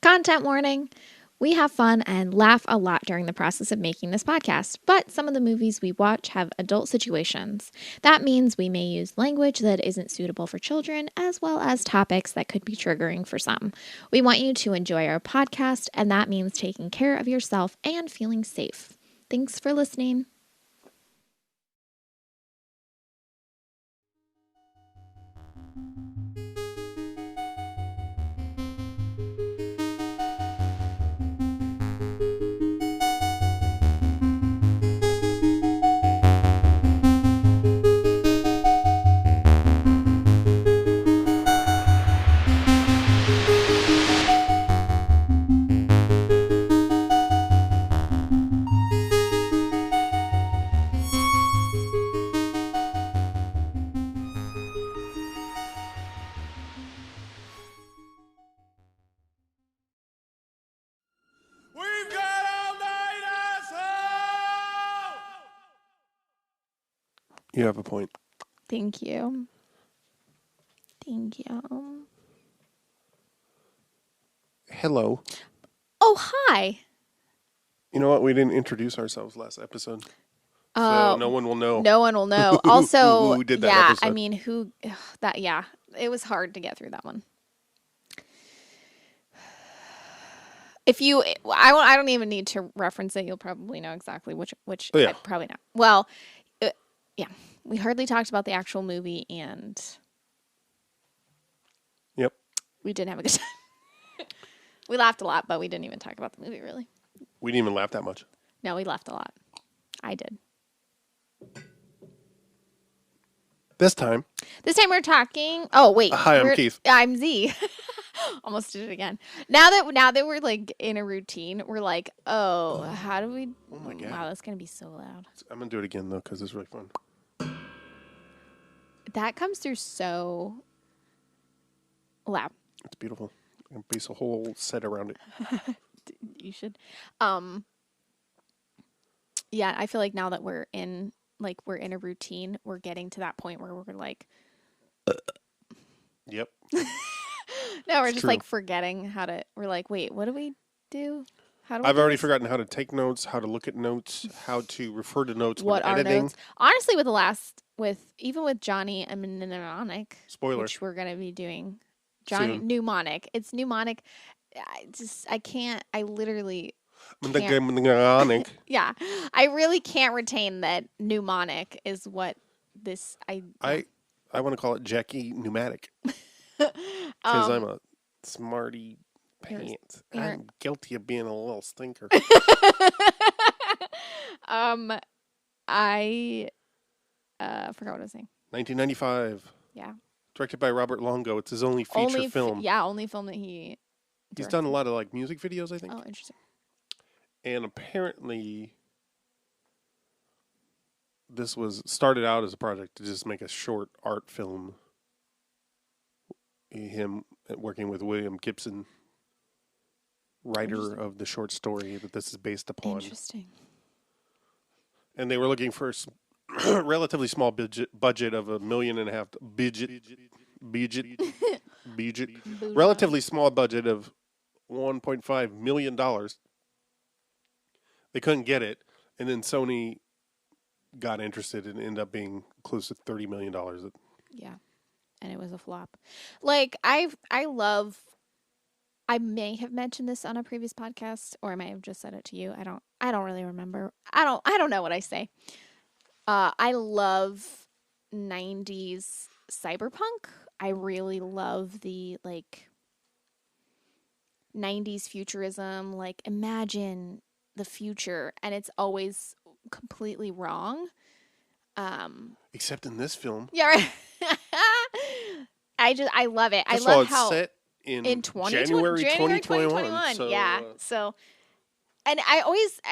Content warning. We have fun and laugh a lot during the process of making this podcast, but some of the movies we watch have adult situations. That means we may use language that isn't suitable for children, as well as topics that could be triggering for some. We want you to enjoy our podcast, and that means taking care of yourself and feeling safe. Thanks for listening. We've got all night, asshole! You have a point. Thank you. Thank you. Hello. Oh, hi. You know what? We didn't introduce ourselves last episode. So no one will know. No one will know. Also, who did that yeah, episode. I mean, it was hard to get through that one. I don't even need to reference it. You'll probably know exactly which. Oh, yeah. Probably not. Well, yeah, we hardly talked about the actual movie, and Yep. we did have a good time. We laughed a lot, but we didn't even talk about the movie really. We didn't even laugh that much. No, we laughed a lot. I did. This time we're talking. Oh wait. Hi, I'm Keith. I'm Z. Almost did it again. Now that we're like in a routine, we're like, oh, how do we? Oh my God. Wow, that's gonna be so loud. I'm going to do it again, though, because it's really fun. That comes through so loud. It's beautiful. And base a whole set around it. You should. Yeah, I feel like now that we're in a routine, we're getting to that point where we're like, Yep. no, we're It's just true. like forgetting how to. We're like, wait, what do we do? How do we I've do already this? forgotten how to take notes, how to look at notes, how to refer to notes What when are editing. notes? Honestly, even with Johnny and Mnemonwick, Spoiler. which we're gonna be doing. Soon. Mnemonic. It's mnemonic. I literally can't. Mnemonic. Yeah, I really can't retain that mnemonic is what this. I want to call it Jackie Pneumatic. Because I'm a smarty pants. you're- I'm guilty of being a little stinker. I forgot what I was saying. 1995. Yeah. Directed by Robert Longo. It's his only feature film. Only film that he. He's done a lot of like music videos, I think. Oh, interesting. And apparently, this was started out as a project to just make a short art film. Him working with William Gibson, writer of the short story that this is based upon. Interesting. And they were looking for a relatively small budget of $1.5 million. Relatively small budget of $1.5 million. They couldn't get it, and then Sony got interested and ended up being close to $30 million. Yeah. And it was a flop. Like I may have mentioned this on a previous podcast, or I might have just said it to you. I don't really remember. I don't know what I say. I love 90s cyberpunk. I really love the like 90s futurism, like imagine the future, and it's always completely wrong. Except in this film. Yeah, right. I love it. First I love it's how set in January 2021. So, yeah. So, and I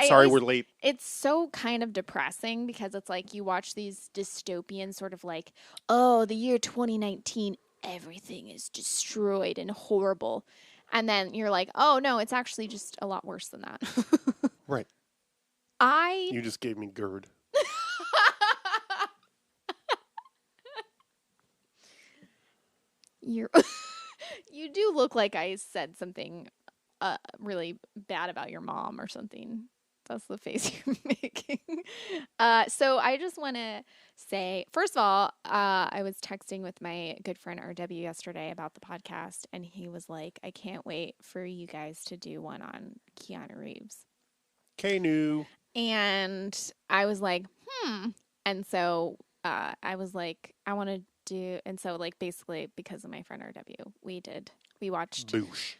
sorry, always, we're late. It's so kind of depressing because it's like you watch these dystopian sort of like, oh, the year 2019, everything is destroyed and horrible. And then you're like, oh, no, it's actually just a lot worse than that. Right. I You just gave me GERD. You're you do look like I said something really bad about your mom or something. That's the face you're making. So I just want to say, first of all, I was texting with my good friend RW yesterday about the podcast, and he was like, I can't wait for you guys to do one on Keanu Reeves. Keanu. And I was like, And so I was like, I want to do, and so like basically because of my friend RW, we watched Boosh.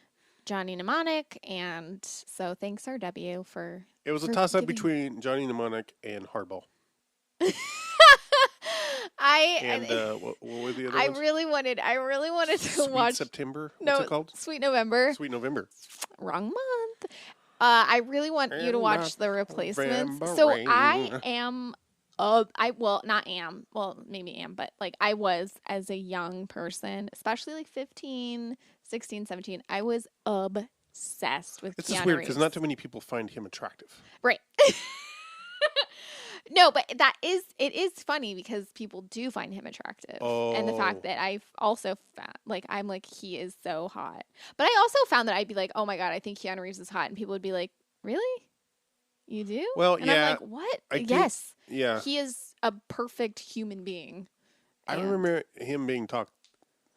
Johnny Mnemonic, and so thanks RW for. It was a toss-up between Johnny Mnemonic and Hardball. What were the other ones? I really wanted to watch September. What's it called? Sweet November. Sweet November. Wrong month. I really want you to watch The Replacements. So I am. Maybe am, but like I was as a young person, especially like 15, 16, 17, I was obsessed with Keanu Reeves. It's just weird because not too many people find him attractive. Right. No, but it is funny because people do find him attractive. Oh. And the fact that I've also found, like, I'm like, he is so hot. But I also found that I'd be like, oh my God, I think Keanu Reeves is hot. And people would be like, really? You do? Well, and yeah. I'm like, what? Yes. Yeah. He is a perfect human being. I remember him being talked.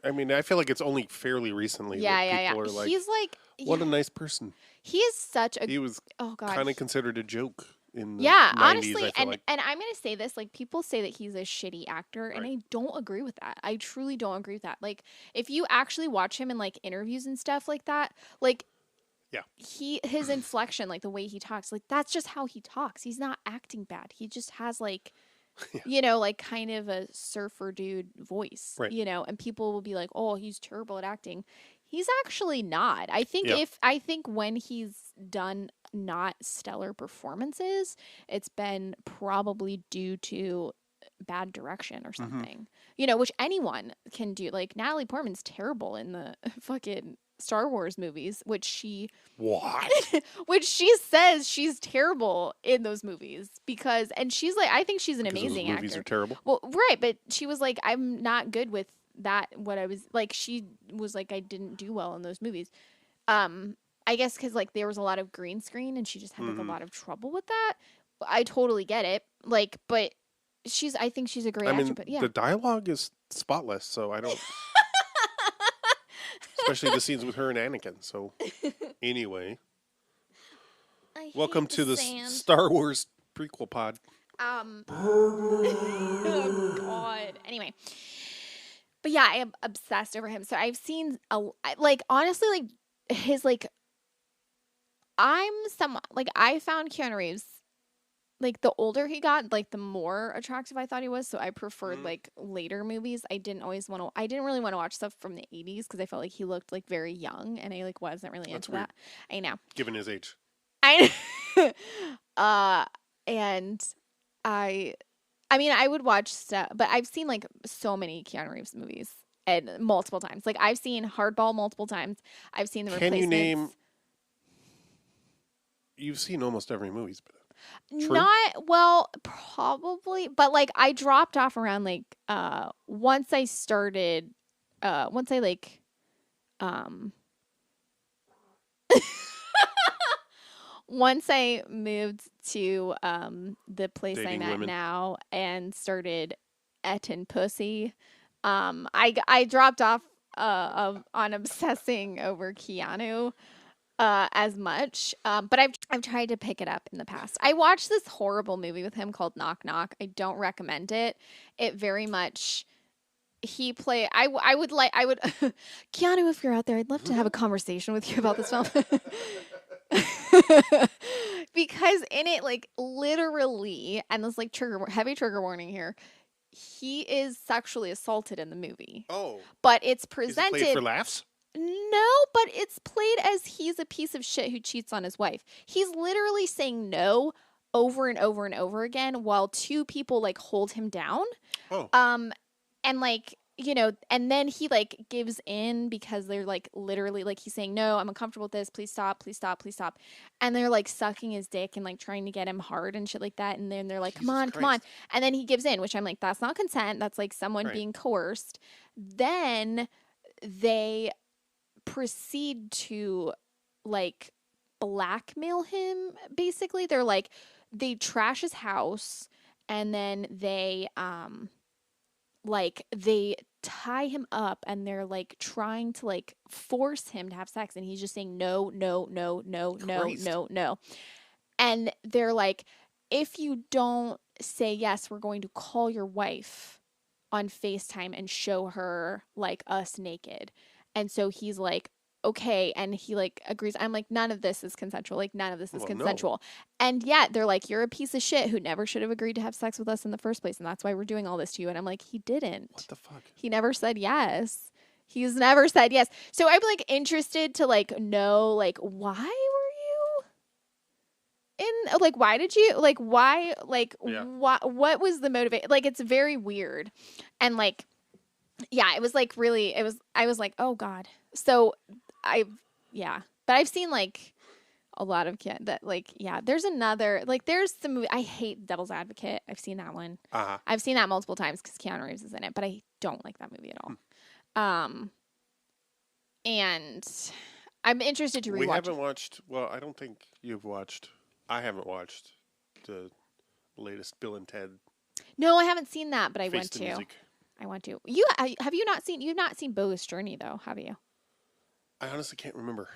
I mean, I feel like it's only fairly recently that people are like, he's like, what a nice person. He is such a. He was kind of considered a joke in the 90s, honestly, and like. and I'm gonna say this, like, people say that he's a shitty actor, and I don't agree with that. I truly don't agree with that. Like, if you actually watch him in like interviews and stuff like that, like. Yeah. His inflection, like the way he talks, like that's just how he talks. He's not acting bad. He just has like, like kind of a surfer dude voice, and people will be like, oh, he's terrible at acting. He's actually not. I think when he's done not stellar performances, it's been probably due to bad direction or something, which anyone can do. Like Natalie Portman's terrible in the fucking Star Wars movies, which she says she's terrible in those movies and she's like, I think she's an amazing actor. Movies are terrible. Well, right, but she was like, I'm not good with that. What I was like, she was like, I didn't do well in those movies. I guess because like there was a lot of green screen and she just had like a lot of trouble with that. I totally get it. Like, but I think she's a great actor. But the dialogue is spotless, so I don't. Especially the scenes with her and Anakin. So, anyway. Welcome to the Star Wars prequel pod. Oh, God. Anyway. But yeah, I am obsessed over him. So, I've seen, honestly, like, his, like, I found Keanu Reeves, like, the older he got, like, the more attractive I thought he was. So I preferred like later movies. I didn't really want to watch stuff from the 80s because I felt like he looked like very young, and I like wasn't really into that. I know. Given his age. And I mean, I would watch stuff, but I've seen like so many Keanu Reeves movies and multiple times. Like I've seen Hardball multiple times. I've seen The Replacements. Can you name? You've seen almost every movie, but. True. Probably, but like I dropped off around like once I once I moved to the place I'm at now and started etting pussy, I dropped off on obsessing over Keanu. As much, but I've tried to pick it up in the past. I watched this horrible movie with him called Knock Knock. I don't recommend it. It very much I would Keanu, if you're out there, I'd love to have a conversation with you about this film. Because in it, like literally, and this like heavy trigger warning here, he is sexually assaulted in the movie. Oh, but it's presented. Is it played for laughs? No, but it's played as he's a piece of shit who cheats on his wife. He's literally saying no over and over and over again while two people like hold him down. Oh. And like, and then he like gives in because they're like literally like he's saying, no, I'm uncomfortable with this. Please stop, please stop, please stop. And they're like sucking his dick and like trying to get him hard and shit like that. And then they're like, come on. And then he gives in, which I'm like, that's not consent. That's like someone being coerced. Then they proceed to like blackmail him basically. They're like they trash his house and then they tie him up and they're like trying to like force him to have sex and he's just saying no, no, no, no, no, Christ. no, no. And they're like, if you don't say yes, we're going to call your wife on FaceTime and show her like us naked. And so he's like, okay. And he like agrees. I'm like, none of this is consensual. Like, none of this is Well, consensual. no. And yet they're like, you're a piece of shit who never should have agreed to have sex with us in the first place. And that's why we're doing all this to you. And I'm like, he didn't. What the fuck? He never said yes. He's never said yes. So I'm like interested to like know like why were you in like why did you like why like Yeah. what was the motivation? Like it's very weird. And like yeah, it was like really it was I was like, "Oh god." So but I've seen like a lot of that like yeah, there's another like there's the movie I hate Devil's Advocate. I've seen that one. Uh-huh. I've seen that multiple times cuz Keanu Reeves is in it, but I don't like that movie at all. And I'm interested to rewatch. We haven't watched. Well, I don't think you've watched. I haven't watched the latest Bill and Ted. No, I haven't seen that, but I Face want the to. Music. I want to. You have you not seen? You've not seen Bogus Journey though, have you? I honestly can't remember.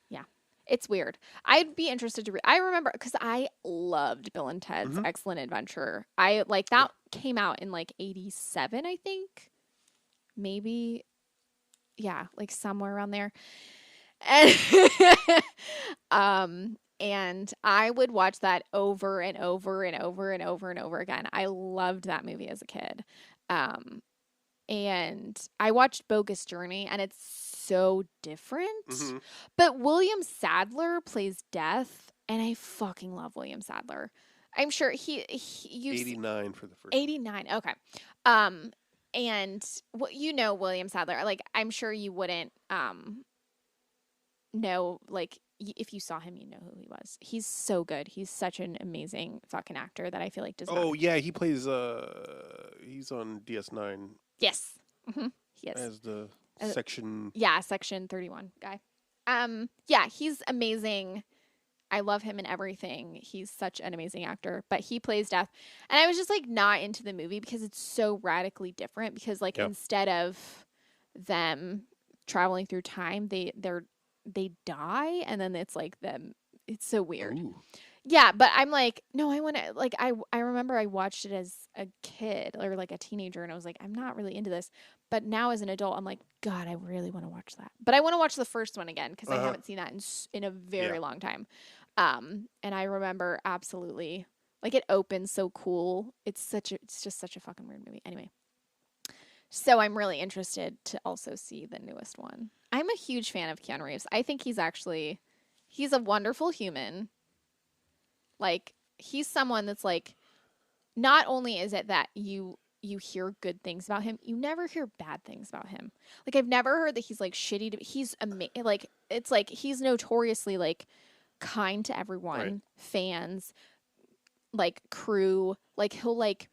Yeah, it's weird. I'd be interested to. I remember because I loved Bill and Ted's Excellent Adventure. I like that came out in like '87, I think. Maybe, yeah, like somewhere around there. And and I would watch that over and over and over and over and over again. I loved that movie as a kid. And I watched Bogus Journey and it's so different. Mm-hmm. But William Sadler plays Death and I fucking love William Sadler. I'm sure he 89 for the first 89. Okay. And you know William Sadler. Like I'm sure you wouldn't know like if you saw him, you know who he was. He's so good. He's such an amazing fucking actor that I feel like does not. Oh, yeah, he plays, he's on DS9. Yes. Mm-hmm. He is. As the section. Yeah, Section 31 guy. Yeah, he's amazing. I love him in everything. He's such an amazing actor, but he plays Death. And I was just like not into the movie because it's so radically different because like instead of them traveling through time, they die and then it's like them it's so weird. Ooh. Yeah, but I'm like, no, I want to like I remember I watched it as a kid or like a teenager and I was like, I'm not really into this. But now as an adult, I'm like, God, I really want to watch that. But I want to watch the first one again because I haven't seen that in a very long time. And I remember absolutely like it opens so cool. It's just such a fucking weird movie. Anyway. So I'm really interested to also see the newest one. I'm a huge fan of Keanu Reeves. I think he's a wonderful human. Like, he's someone that's like, not only is it that you hear good things about him, you never hear bad things about him. Like, I've never heard that he's like shitty he's like, it's like, he's notoriously like kind to everyone, right. Fans, like crew, like he'll like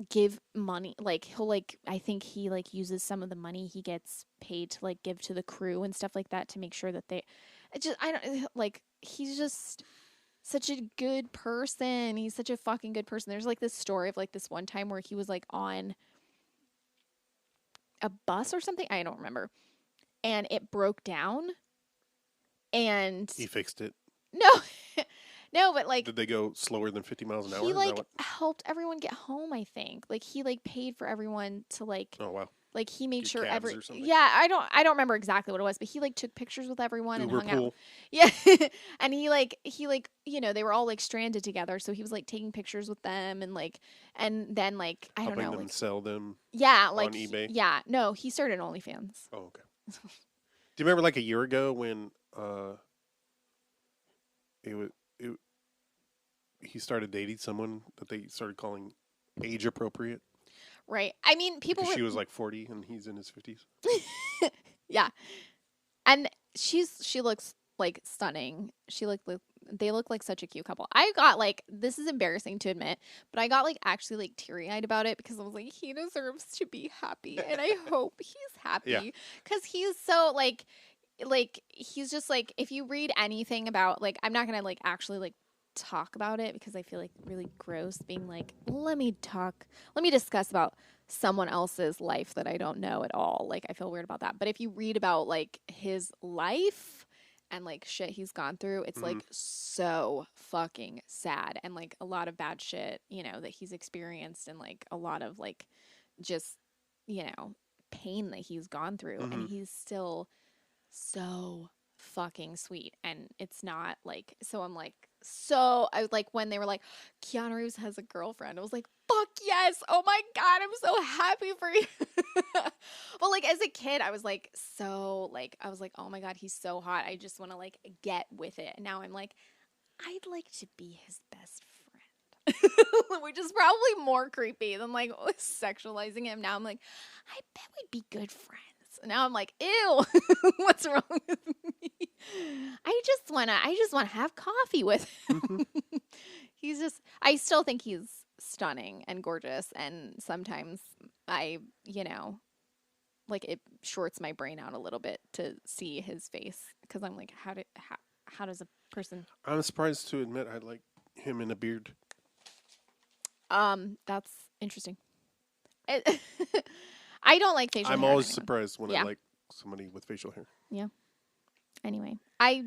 give money, like he'll like I think he like uses some of the money he gets paid to like give to the crew and stuff like that to make sure that I don't like he's just such a good person. He's such a fucking good person. There's like this story of like this one time where he was like on a bus or something, I don't remember, and it broke down and he fixed it. No. No, but like... Did they go slower than 50 miles an hour? He like helped everyone get home, I think. Like he like paid for everyone to like... Oh, wow. Like he made sure Yeah, I don't remember exactly what it was, but he like took pictures with everyone Uber and hung pool. out. Yeah. And he like you know, they were all like stranded together, so he was like taking pictures with them and then like I don't know, helping them like sell them. Yeah, like on eBay. No, he started OnlyFans. Oh, okay. Do you remember like a year ago when he started dating someone that they started calling age appropriate? Right. I mean, she was like 40 and he's in his 50s. Yeah. And she looks like stunning. They look like such a cute couple. I got like, this is embarrassing to admit, but I got like actually like teary-eyed about it because I was like, he deserves to be happy and I hope he's happy because he's so like like, he's just like, if you read anything about, like, I'm not gonna like actually like talk about it because I feel like really gross being like, let me discuss about someone else's life that I don't know at all. Like, I feel weird about that. But if you read about like his life and like shit he's gone through, it's like so fucking sad, and like a lot of bad shit, you know, that he's experienced, and like a lot of like just, you know, pain that he's gone through, and he's still so fucking sweet. And it's not like, so I'm like, so I was like, when they were like, Keanu Reeves has a girlfriend, I was like, fuck yes, oh my god, I'm so happy for you. But like as a kid, I was like, so like, I was like, oh my god, he's so hot, I just want to like get with it. And now I'm like, I'd like to be his best friend. Which is probably more creepy than like sexualizing him. Now I'm like, I bet we'd be good friends. Now I'm like, ew, what's wrong with me? I just wanna have coffee with him. I still think he's stunning and gorgeous, and sometimes I, you know, like it shorts my brain out a little bit to see his face, because I'm like, how does a person? I'm surprised to admit I like him in a beard. That's interesting. I don't like facial hair. I'm always surprised when I like somebody with facial hair. Yeah. Anyway, I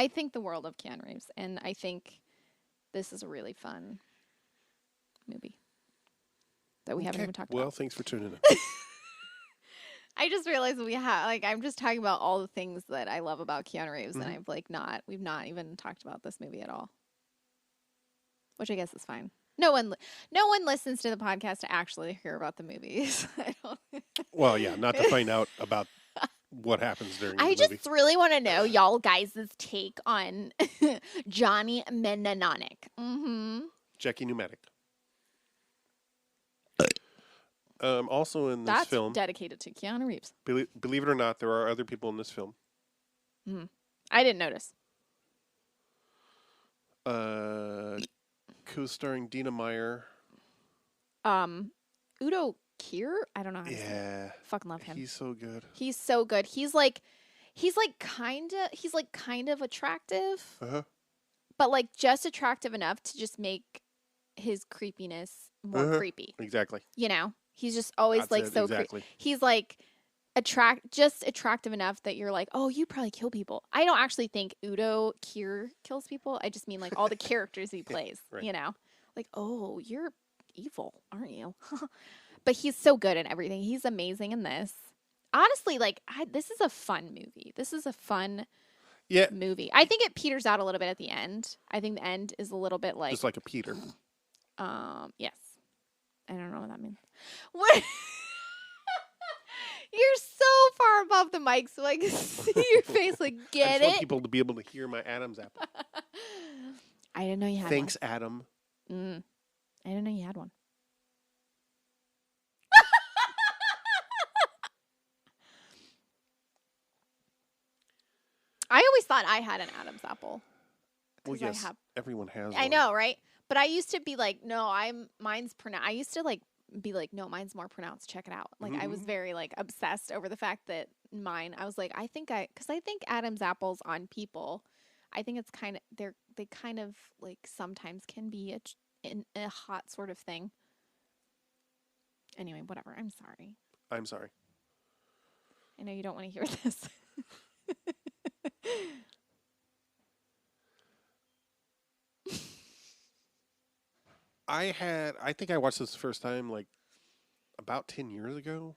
think the world of Keanu Reeves, and I think this is a really fun movie that we haven't even talked about. Well, thanks for tuning in. I just realized I'm just talking about all the things that I love about Keanu Reeves, and we've not even talked about this movie at all, which I guess is fine. No one listens to the podcast to actually hear about the movies. Well, yeah, not to find out about what happens during the movie. I just really want to know y'all guys' take on Johnny Mnemonwick. Jackie Pneumatic. Also in this film, dedicated to Keanu Reeves. Believe it or not, there are other people in this film. I didn't notice. Co-starring Dina Meyer. Udo Kier? I don't know how to say it. Fucking love him. He's so good. He's so good. He's like kind of attractive. But like just attractive enough to just make his creepiness more creepy. Exactly. You know? He's just always That's like it, so exactly. creepy. He's like attractive enough that you're like, oh, you probably kill people. I don't actually think Udo Kier kills people. I just mean like all the characters he plays, right. You know? Like, oh, you're evil, aren't you? But he's so good at everything. He's amazing in this. Honestly, like, this is a fun movie. This is a fun movie. I think it peters out a little bit at the end. I think the end is a little bit like... Just like a Peter. Yes. I don't know what that means. What? You're so far above the mic, so I can see your face. Like, get I it? just want people to be able to hear my Adam's apple. I didn't know you had Thanks, one. Adam. I didn't know you had one. I always thought I had an Adam's apple. Well, yes, everyone has one. I know, right? But I used to be like, no, mine's pronounced. I used to like be like, no, mine's more pronounced. Check it out. Like I was very like obsessed over the fact that mine. I was like, because I think Adam's apples on people. I think it's kind of they kind of like sometimes can be a hot sort of thing. Anyway, whatever. I'm sorry. I'm sorry. I know you don't want to hear this. I think I watched this the first time like about 10 years ago.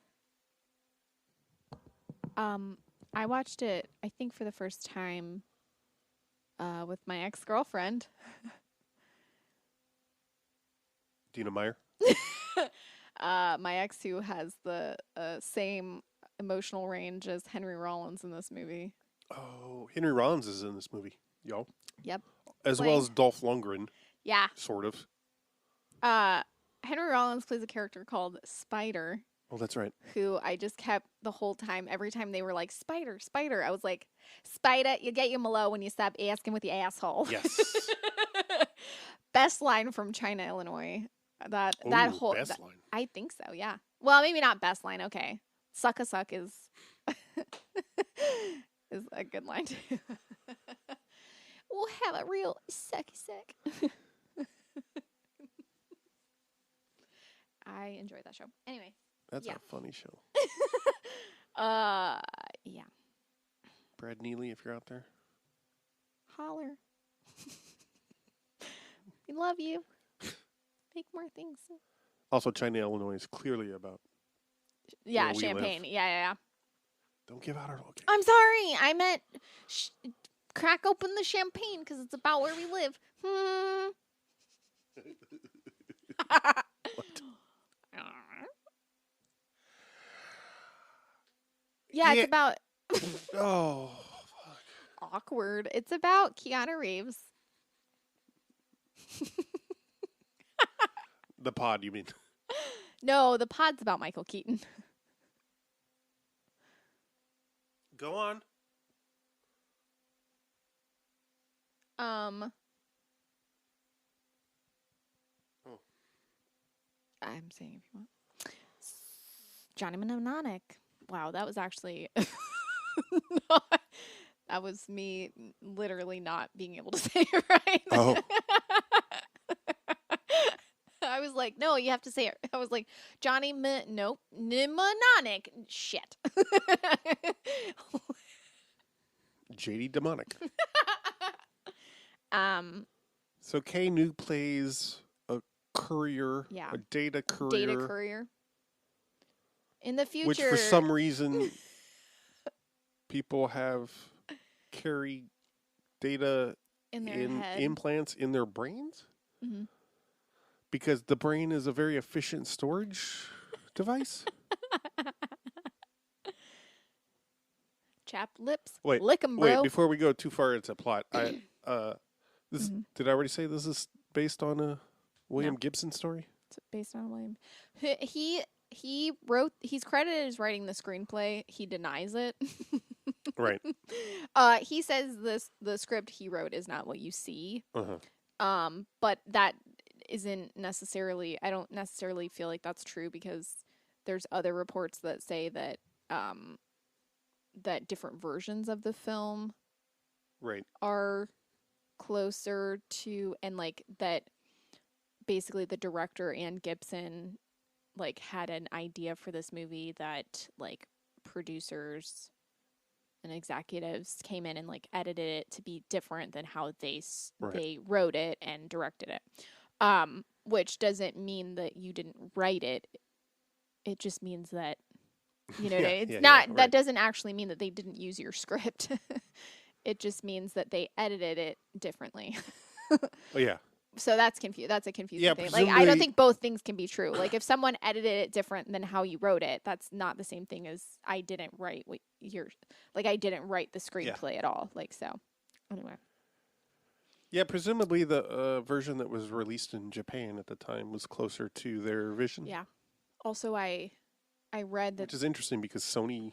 I watched it, I think, for the first time with my ex-girlfriend. Dina Meyer? My ex, who has the same emotional range as Henry Rollins in this movie. Oh, Henry Rollins is in this movie, y'all. Yep. As well as Dolph Lundgren. Yeah. Sort of. Henry Rollins plays a character called Spider. Oh, that's right. Who I just kept the whole time. Every time they were like, Spider, Spider, I was like, Spider, you get your mellow when you stop asking with the asshole. Yes. Best line from China, Illinois. That whole best line. I think so, yeah. Well, maybe not best line, okay. Suck a suck is is a good line too. We'll have a real sucky suck. I enjoyed that show. Anyway. That's a funny show. Yeah. Brad Neely, if you're out there. Holler. We love you. Make more things. Also, China, Illinois is clearly about. Yeah, Champaign. Yeah. Don't give out our location. I'm sorry. I meant crack open the champagne because it's about where we live. Yeah, it's about. Oh, fuck. Awkward. It's about Keanu Reeves. The Pod, you mean? No, The Pod's about Michael Keaton. Go on. Oh. I'm saying if you want. Johnny Mnemonwick. Wow, that was actually that was me literally not being able to say it right. Oh. I was like, no, you have to say it. I was like, Johnny nope, Mnemonic. Shit. JD Demonic. So Kay New plays a courier, a data courier. Data courier. In the future. Which for some reason people have carry data in implants in their brains. Mm-hmm. Because the brain is a very efficient storage device. Chapped lips. Wait, lick 'em, bro. Wait, before we go too far into plot, did I already say this is based on a William Gibson story? It's based on William. He's credited as writing the screenplay. He denies it. Right. He says the script he wrote is not what you see. Uh-huh. But that isn't necessarily. I don't necessarily feel like that's true because there's other reports that say that that different versions of the film are closer to, and like that basically the director and Gibson like had an idea for this movie that like producers and executives came in and like edited it to be different than how they wrote it and directed it. Which doesn't mean that you didn't write it. It just means that, you know, that doesn't actually mean that they didn't use your script. It just means that they edited it differently. Oh, yeah. So that's a confusing thing. Like, I don't think both things can be true. Like, if someone edited it different than how you wrote it, that's not the same thing as I didn't write I didn't write the screenplay at all. Like, so anyway. Yeah, presumably the version that was released in Japan at the time was closer to their vision. Yeah. Also, I read that, which is interesting because Sony.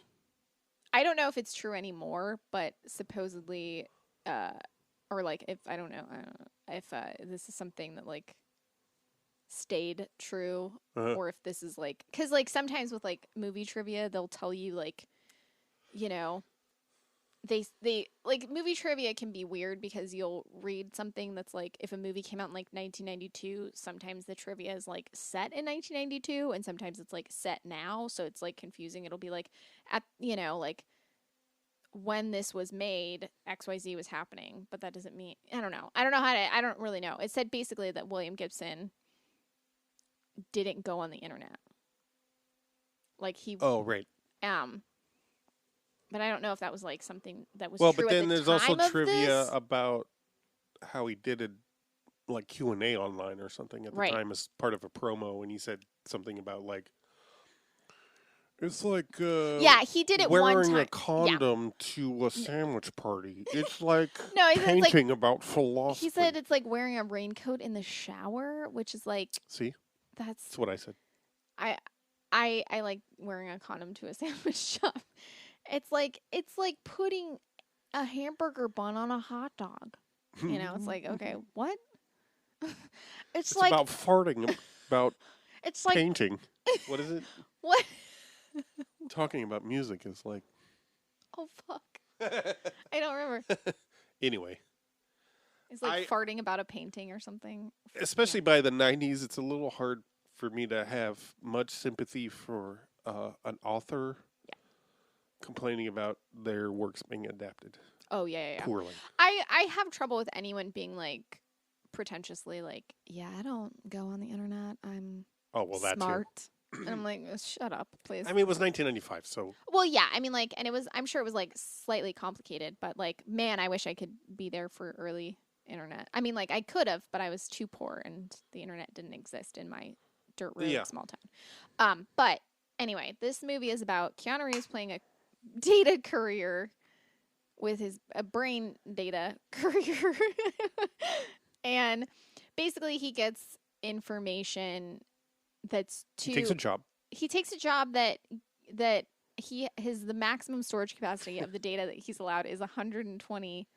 I don't know if it's true anymore, but supposedly, or like if I don't know if this is something that like stayed true, or if this is like, because like sometimes with like movie trivia they'll tell you like, you know, they like movie trivia can be weird because you'll read something that's like, if a movie came out in like 1992, sometimes the trivia is like set in 1992 and sometimes it's like set now, so it's like confusing. It'll be like at, you know, like when this was made XYZ was happening, but that doesn't mean, I don't know I don't really know. It said basically that William Gibson didn't go on the internet, like he but I don't know if that was like something that was true but then there's also trivia this. About how he did it, like Q&A online or something at the time as part of a promo, and he said something about like, it's like he did it wearing one time. A condom to a sandwich party. It's like painting about philosophy. He said it's like wearing a raincoat in the shower, which is like, see, that's what I said. I like wearing a condom to a sandwich shop. It's like putting a hamburger bun on a hot dog. You know, it's like, okay, what? It's like about farting, about it's like painting. What is it? What? Talking about music is like, oh fuck. I don't remember. Anyway. It's like farting about a painting or something. Especially by the 90s, it's a little hard for me to have much sympathy for an author complaining about their works being adapted. Oh, yeah. Poorly. I have trouble with anyone being like pretentiously like, yeah, I don't go on the internet. I'm smart. And I'm like, shut up, please. I mean, it was 1995, so. Well, yeah. I mean, like, and I'm sure it was like slightly complicated, but like, man, I wish I could be there for early internet. I mean, like, I could have, but I was too poor and the internet didn't exist in my dirt road small town. But anyway, this movie is about Keanu Reeves playing a data courier with a brain data courier. And basically he gets information that's he takes a job. He takes a job that the maximum storage capacity of the data that he's allowed is 120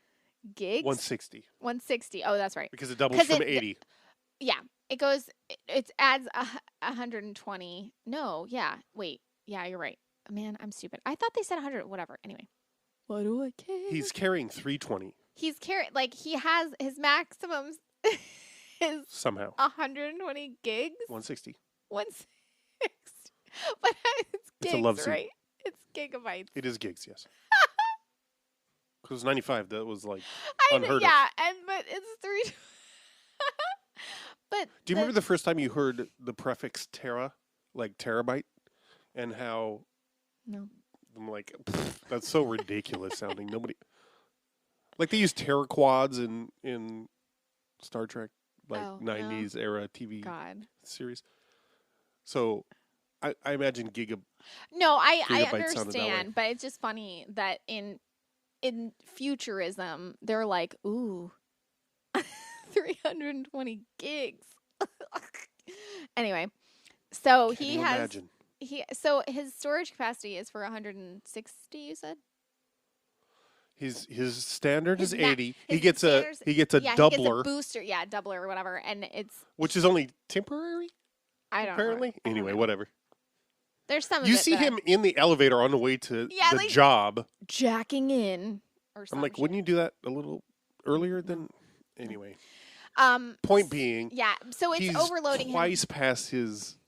gigs. 160. Oh, that's right. Because it doubles from 80. Yeah. It goes, it adds 120. No, yeah. Wait. Yeah, you're right. Man, I'm stupid. I thought they said 100, whatever. Anyway. Why do I care? He's carrying 320. He's carrying, like, he has his maximum is somehow 120 gigs. 160. 160. But it's gigs, it's a love right? It's gigabytes. It is gigs, yes. Because it was 95. That was like unheard of. Yeah, but it's 3. But do you remember the first time you heard the prefix tera, like terabyte, and how? No. I'm like, that's so ridiculous sounding. Nobody. Like they use teraquads in Star Trek, like 90s era TV series. So, I imagine No, I understand, but it's just funny that in futurism they're like, ooh, 320 gigs. Anyway, so so his storage capacity is for 160. You said. His standard is 80. He gets a doubler. He gets a booster, doubler or whatever, and which is only temporary. I don't apparently. Know. Anyway, whatever. There's some. You see him in the elevator on the way to the like job, jacking in. Or something. I'm like, wouldn't you do that a little earlier than? Anyway. Point being, so it's he's overloading twice past his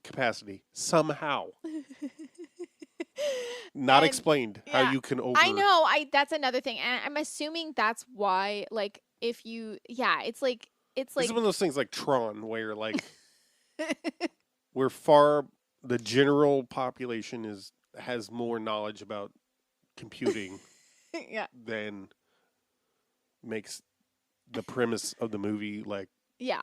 capacity somehow. Not explained how you can over. I know. That's another thing, and I'm assuming that's why. Like, if you, it's like it's one of those things like Tron, where like where the general population has more knowledge about computing, than makes the premise of the movie like. Yeah.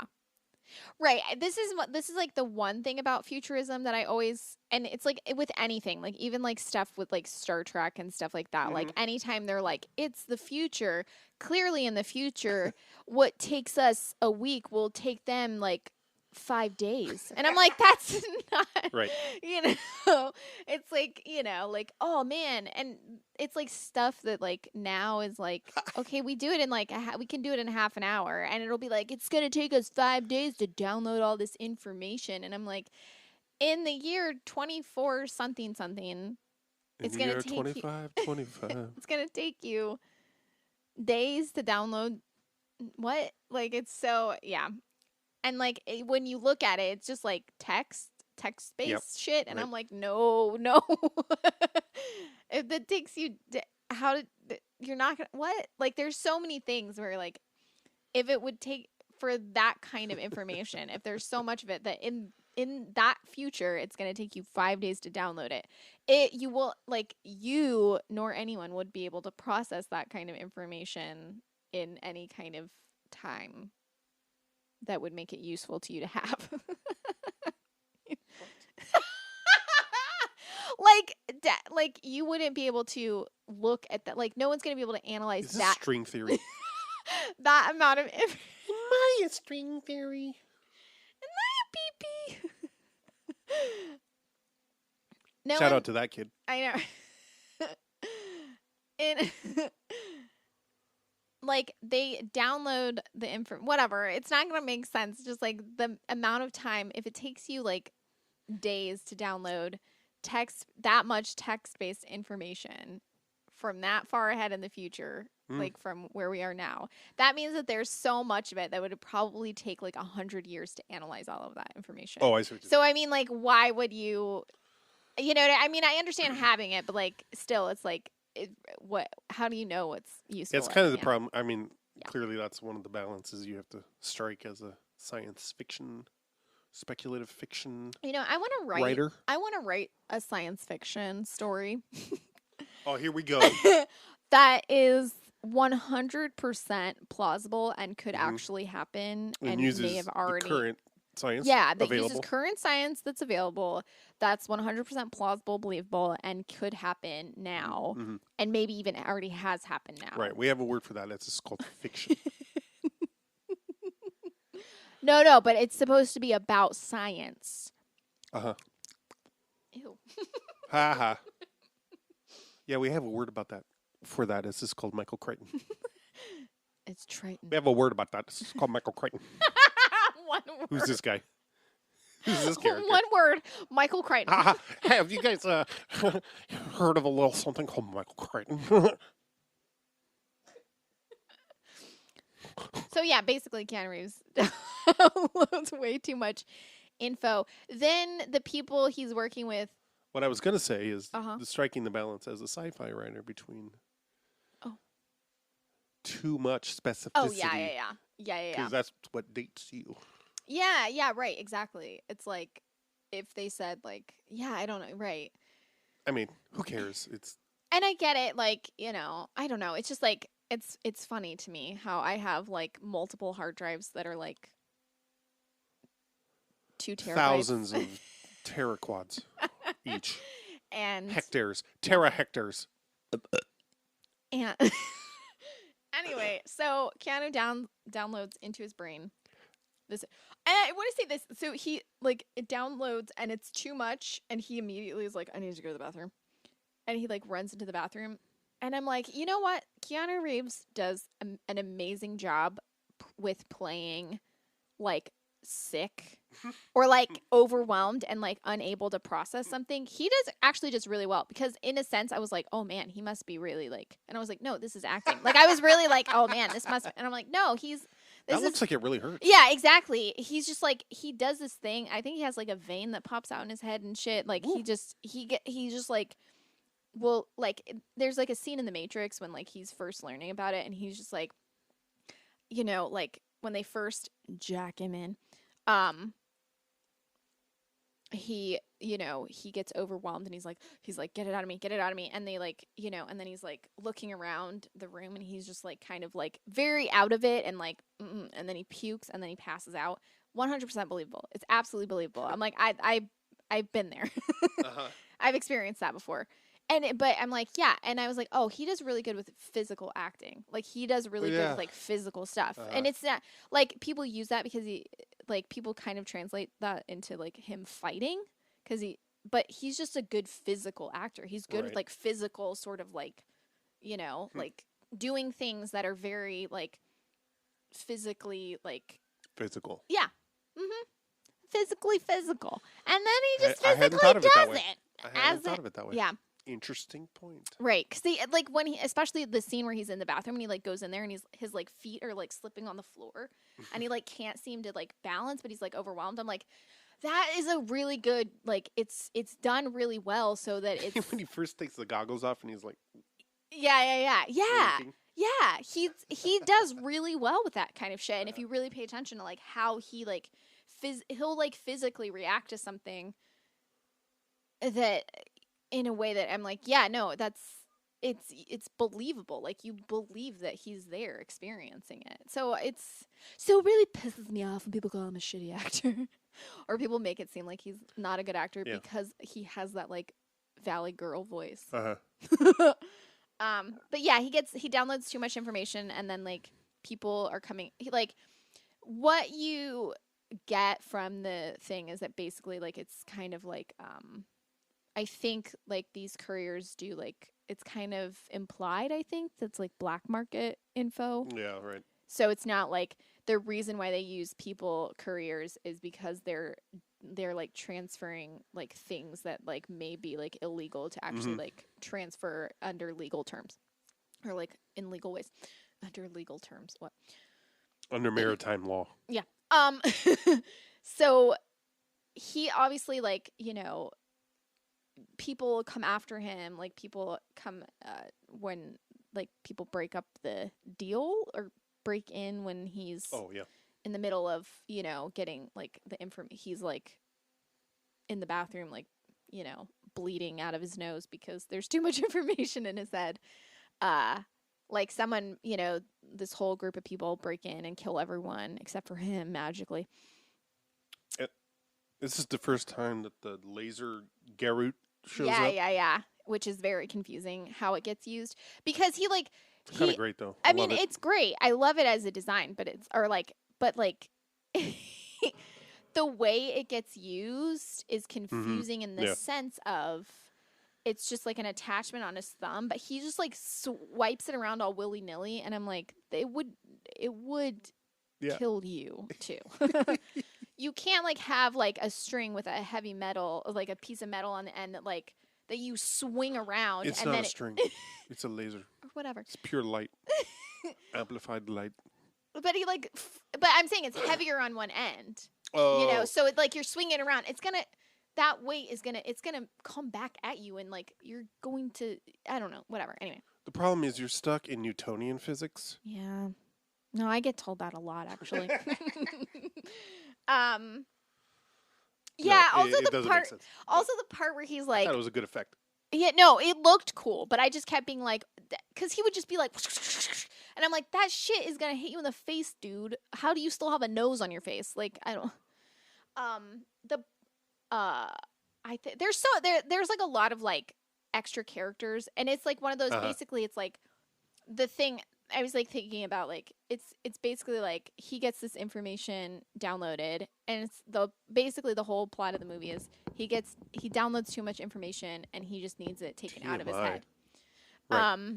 Right. This is like the one thing about futurism that I always, and it's like with anything, like even like stuff with like Star Trek and stuff like that. Mm-hmm. Like anytime they're like, it's the future, clearly in the future, what takes us a week will take them like 5 days. And I'm like, that's not right. It's like, like, oh man. And it's like stuff that like now is like, okay, we do it in like, we can do it in half an hour. And it'll be like, it's going to take us 5 days to download all this information. And I'm like, in the year 24 something, it's going to take 25. It's going to take you days to download what? Like, it's so, yeah. And, like, when you look at it, it's just, like, text-based shit. And I'm like, no. If that takes you, you're not going to, what? Like, there's so many things where, like, if it would take, for that kind of information, if there's so much of it that in that future, it's going to take you 5 days to download it. You will, like, you nor anyone would be able to process that kind of information in any kind of time that would make it useful to you to have. like you wouldn't be able to look at that. Like no one's going to be able to analyze that. String theory. That amount of information. My string theory. And pee-pee. Shout out to that kid. I know. And like they download the info, whatever. It's not going to make sense. Just like the amount of time, if it takes you like days to download that much text-based information from that far ahead in the future, like from where we are now. That means that there's so much of it that would probably take like 100 years to analyze all of that information. Oh, I see. So I mean, like, why would you? You know, I mean, I understand having it, but like, still, it's like, what? How do you know what's useful? It's kind of the problem. I mean, clearly that's one of the balances you have to strike as a science fiction, speculative fiction. You know, I want to write. Writer. I want to write a science fiction story. Oh, here we go. That is 100% plausible and could actually happen, and may have already current science. that available. uses current science that's available. That's 100% plausible, believable, and could happen now, and maybe even already has happened now. Right. We have a word for that. It's called fiction. No, but it's supposed to be about science. Ew. Ha ha. Yeah, we have a word about that. For that, it's just called Michael Crichton. It's Triton. We have a word about that. It's called Michael Crichton. One word. Who's this guy? Who's this character? One word. Michael Crichton. Hey, have you guys heard of a little something called Michael Crichton? So yeah, basically Keanu Reeves downloads way too much info. Then the people he's working with. What I was going to say is the striking the balance as a sci-fi writer between too much specificity. Oh, yeah. Because that's what dates you. Yeah, right, exactly. It's like if they said like, yeah, I don't know, right. I mean, who cares? And I get it, like, you know, I don't know. It's just like it's funny to me how I have like multiple hard drives that are like 2 terabytes. Thousands of teraquads each. And hectares. Terahectares. And anyway, so Keanu downloads into his brain this, and I want to say this. So he like it downloads and it's too much, and he immediately is like, I need to go to the bathroom, and he like runs into the bathroom, and I'm like, you know what? Keanu Reeves does an amazing job with playing like sick or like overwhelmed and like unable to process something. He does actually just really well, because in a sense I was like, oh man, he must be really like, and I was like, no, this is acting. Like I was really like, oh man, this must, and I'm like, no, that looks like it really hurts. Yeah, exactly. He's just like, he does this thing. I think he has like a vein that pops out in his head and shit. Like he just like, well, like there's like a scene in The Matrix when like he's first learning about it, and he's just like, you know, like when they first jack him in, he, you know, he gets overwhelmed and he's like, get it out of me. And they like, you know, and then he's like looking around the room and he's just like kind of like very out of it and like, and then he pukes and then he passes out. 100% believable. It's absolutely believable. I'm like, I've been there. I've experienced that before. But I'm like, yeah. And I was like, oh, he does really good with physical acting. Like he does really good with like physical stuff. And it's not like people use that because people kind of translate that into like him fighting, but he's just a good physical actor. He's good with like physical sort of like, you know, like doing things that are very like physically like physical. Yeah. Physically physical. And then he just physically does it. I hadn't thought of it that way. Yeah. Interesting point. Right. Because like when especially the scene where he's in the bathroom and he like goes in there and his like feet are like slipping on the floor and he like can't seem to like balance, but he's like overwhelmed. I'm like, that is a really good, like it's done really well so that it's. When he first takes the goggles off and he's like. Yeah. He does really well with that kind of shit. And if you really pay attention to like how he like he'll like physically react to something that. In a way that I'm like, yeah, no, it's believable. Like you believe that he's there experiencing it. So it really pisses me off when people call him a shitty actor, or people make it seem like he's not a good actor because he has that like Valley Girl voice. But yeah, he downloads too much information, and then like people are coming. What you get from the thing is that basically like it's kind of like I think like these couriers do like it's kind of implied, I think, that's like black market info. Yeah, right. So it's not like the reason why they use couriers is because they're they're like transferring like things that like may be like illegal to actually like transfer under legal terms or like in legal ways under legal terms. What? Under maritime law. Yeah. So he obviously like, people come after him, like people come when like people break up the deal or break in when he's in the middle of, getting like the information. He's like in the bathroom, like, bleeding out of his nose because there's too much information in his head. Like someone, this whole group of people break in and kill everyone except for him magically. This is the first time that the laser Garut shows up. Yeah. Which is very confusing how it gets used because it's kind of great though. I mean, it's great. I love it as a design, but the way it gets used is confusing in the sense of it's just like an attachment on his thumb, but he just like swipes it around all willy nilly, and I'm like, it would kill you too. You can't like have like a string with a heavy metal, like a piece of metal on the end that you swing around. It's and not then a string. It's a laser. Or whatever. It's pure light. Amplified light. But but I'm saying it's heavier on one end. Oh. So it, like you're swinging it around. That weight is it's gonna come back at you, and like you're going to, I don't know, whatever. Anyway. The problem is you're stuck in Newtonian physics. Yeah. No, I get told that a lot actually. Yeah. No, also it the part where he's like, I thought it was a good effect. Yeah, no, it looked cool, but I just kept being like, because he would just be like, and I'm like, that shit is gonna hit you in the face, dude. How do you still have a nose on your face? Like, I don't. There's like a lot of like extra characters, and it's like one of those. Basically, it's like the thing. I was like thinking about like it's basically like he gets this information downloaded, and it's basically the whole plot of the movie is he downloads too much information and he just needs it taken out of his head. Right.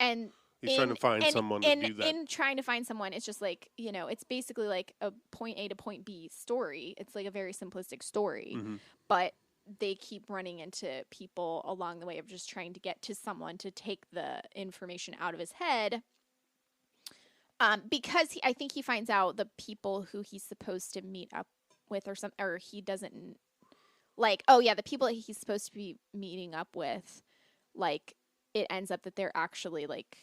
And he's trying to find someone to do that. In trying to find someone, it's just like, it's basically like a point A to point B story. It's like a very simplistic story, but they keep running into people along the way of just trying to get to someone to take the information out of his head. Because I think he finds out the people who he's supposed to meet up with or he doesn't like, the people that he's supposed to be meeting up with, like it ends up that they're actually like,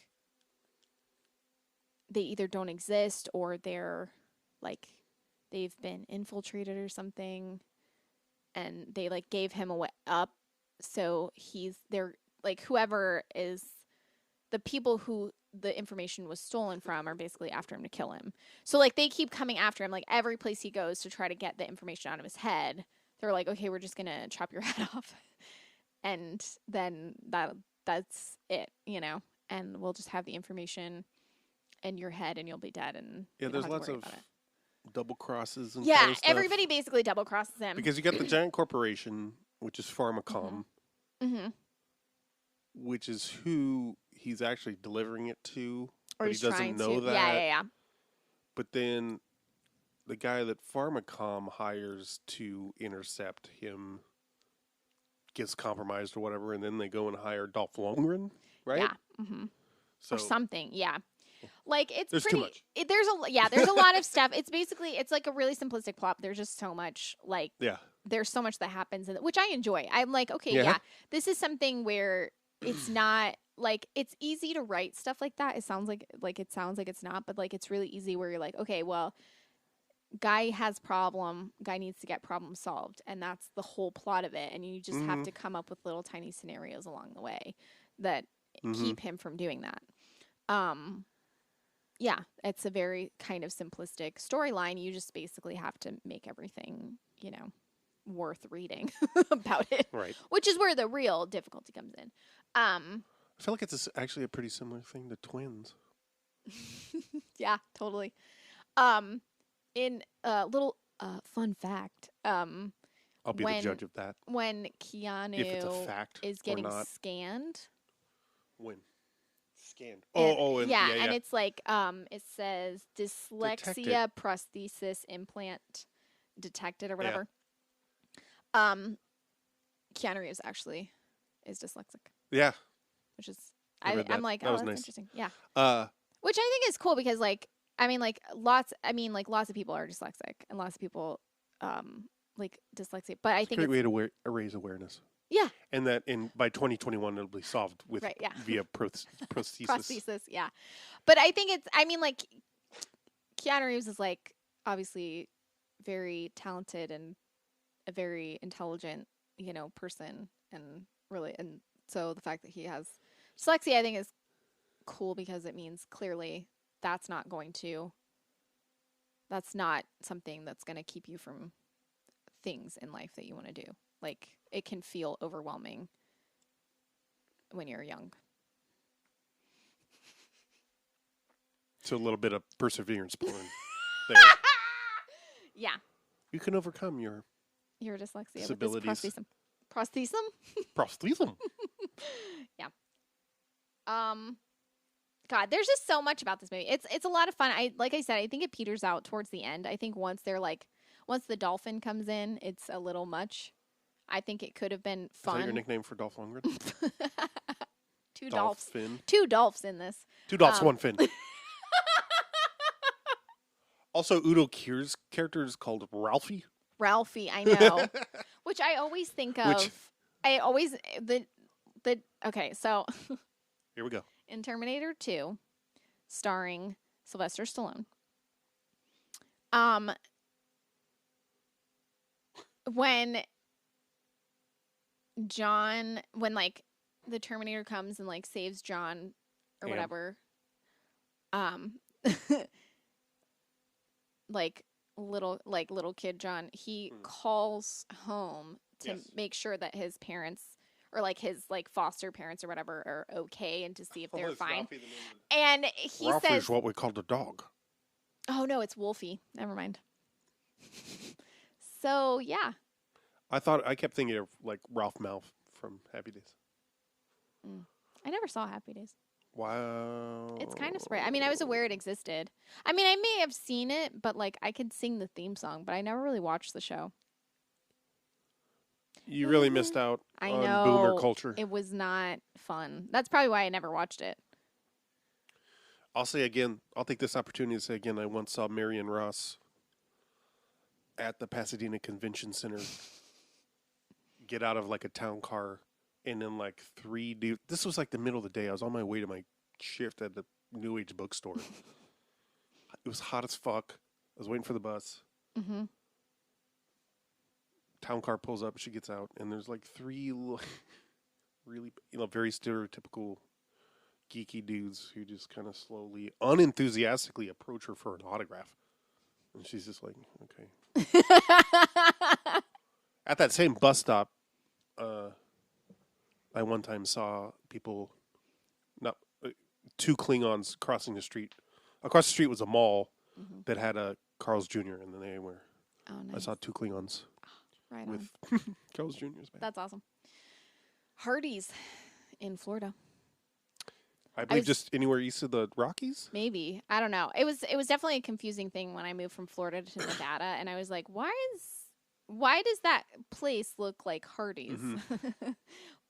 they either don't exist or they're like, they've been infiltrated or something. And they like gave him up, so they're like whoever is the people who the information was stolen from are basically after him to kill him. So like they keep coming after him, like every place he goes to try to get the information out of his head. They're like, okay, we're just gonna chop your head off, and then that's it, and we'll just have the information in your head, and you'll be dead. And there's lots of double crosses and kind of stuff. Everybody basically double crosses him because you got the giant corporation, which is Pharmacom, which is who he's actually delivering it to, but he doesn't know that. Yeah. But then the guy that Pharmacom hires to intercept him gets compromised or whatever, and then they go and hire Dolph Lundgren, right? Yeah, or something. Yeah. Like there's too much. There's a lot of stuff. It's basically like a really simplistic plot. There's just so much there's so much that happens, which I enjoy. I'm like, okay, this is something where it's not like it's easy to write stuff like that. It sounds like it's not, but like it's really easy where you're like, okay, well, guy has problem, guy needs to get problem solved, and that's the whole plot of it. And you just have to come up with little tiny scenarios along the way that keep him from doing that. Yeah, it's a very kind of simplistic storyline. You just basically have to make everything, worth reading about it. Right. Which is where the real difficulty comes in. I feel like it's actually a pretty similar thing to Twins. Yeah, totally. In a little fun fact. I'll be the judge of that. When Keanu if it's a fact is getting or not. scanned. When? Scanned. And it's like it says dyslexia detected. prosthesis implant detected or whatever. Keanu Reeves actually is dyslexic. Yeah. Which is, I'm like, oh, that's nice. Interesting. Yeah. Which I think is cool because, like, lots of people are dyslexic and lots of people, like, dyslexic. But I think it's a great way to raise awareness. Yeah. And that by 2021 it'll be solved with via prosthesis. Prosthesis, yeah. But I think like, Keanu Reeves is, like, obviously very talented and a very intelligent, person, and really, and so the fact that he has dyslexia, I think, is cool because it means clearly that's not something that's going to keep you from things in life that you want to do. Like, it can feel overwhelming when you're young. So a little bit of perseverance porn there. Yeah. You can overcome your dyslexia disabilities. With this prosthesis. Prosthesis? Yeah. God, there's just so much about this movie. It's a lot of fun. Like I said, I think it peters out towards the end. I think once the dolphin comes in, it's a little much. I think it could have been fun. Is that your nickname for Dolph Lundgren? Two Dolphs in this. Two Dolphs, one fin. Also, Udo Kier's character is called Ralphie. Ralphie, I know. Which I always think of. Okay, so. Here we go. In Terminator 2, starring Sylvester Stallone. When like the Terminator comes and like saves John or whatever, like little kid John, he calls home to make sure that his parents or like his like foster parents or whatever are okay and to see if they're fine. And he Ralphie says, is what we call the dog. Oh no, it's Wolfie. Never mind. So yeah. I kept thinking of like Ralph Malph from Happy Days. I never saw Happy Days. Wow. It's kind of spread. I mean, I was aware it existed. I mean, I may have seen it, but like I could sing the theme song, but I never really watched the show. You really missed out on boomer culture. It was not fun. That's probably why I never watched it. I'll take this opportunity to say again, I once saw Marion Ross at the Pasadena Convention Center get out of like a town car, and then like three dudes. This was like the middle of the day. I was on my way to my shift at the New Age bookstore. It was hot as fuck. I was waiting for the bus. Mm-hmm. Town car pulls up, she gets out, and there's like three really, very stereotypical geeky dudes who just kind of slowly, unenthusiastically approach her for an autograph. And she's just like, okay. At that same bus stop, I one time saw people, two Klingons crossing the street. Across the street was a mall that had a Carl's Jr. and then they were. Oh, nice. I saw two Klingons. Right with Carl's Jr.'s band. That's awesome. Hardee's in Florida. I believe just anywhere east of the Rockies? Maybe. I don't know. It was definitely a confusing thing when I moved from Florida to Nevada, and I was like, why does that place look like Hardee's? Mm-hmm.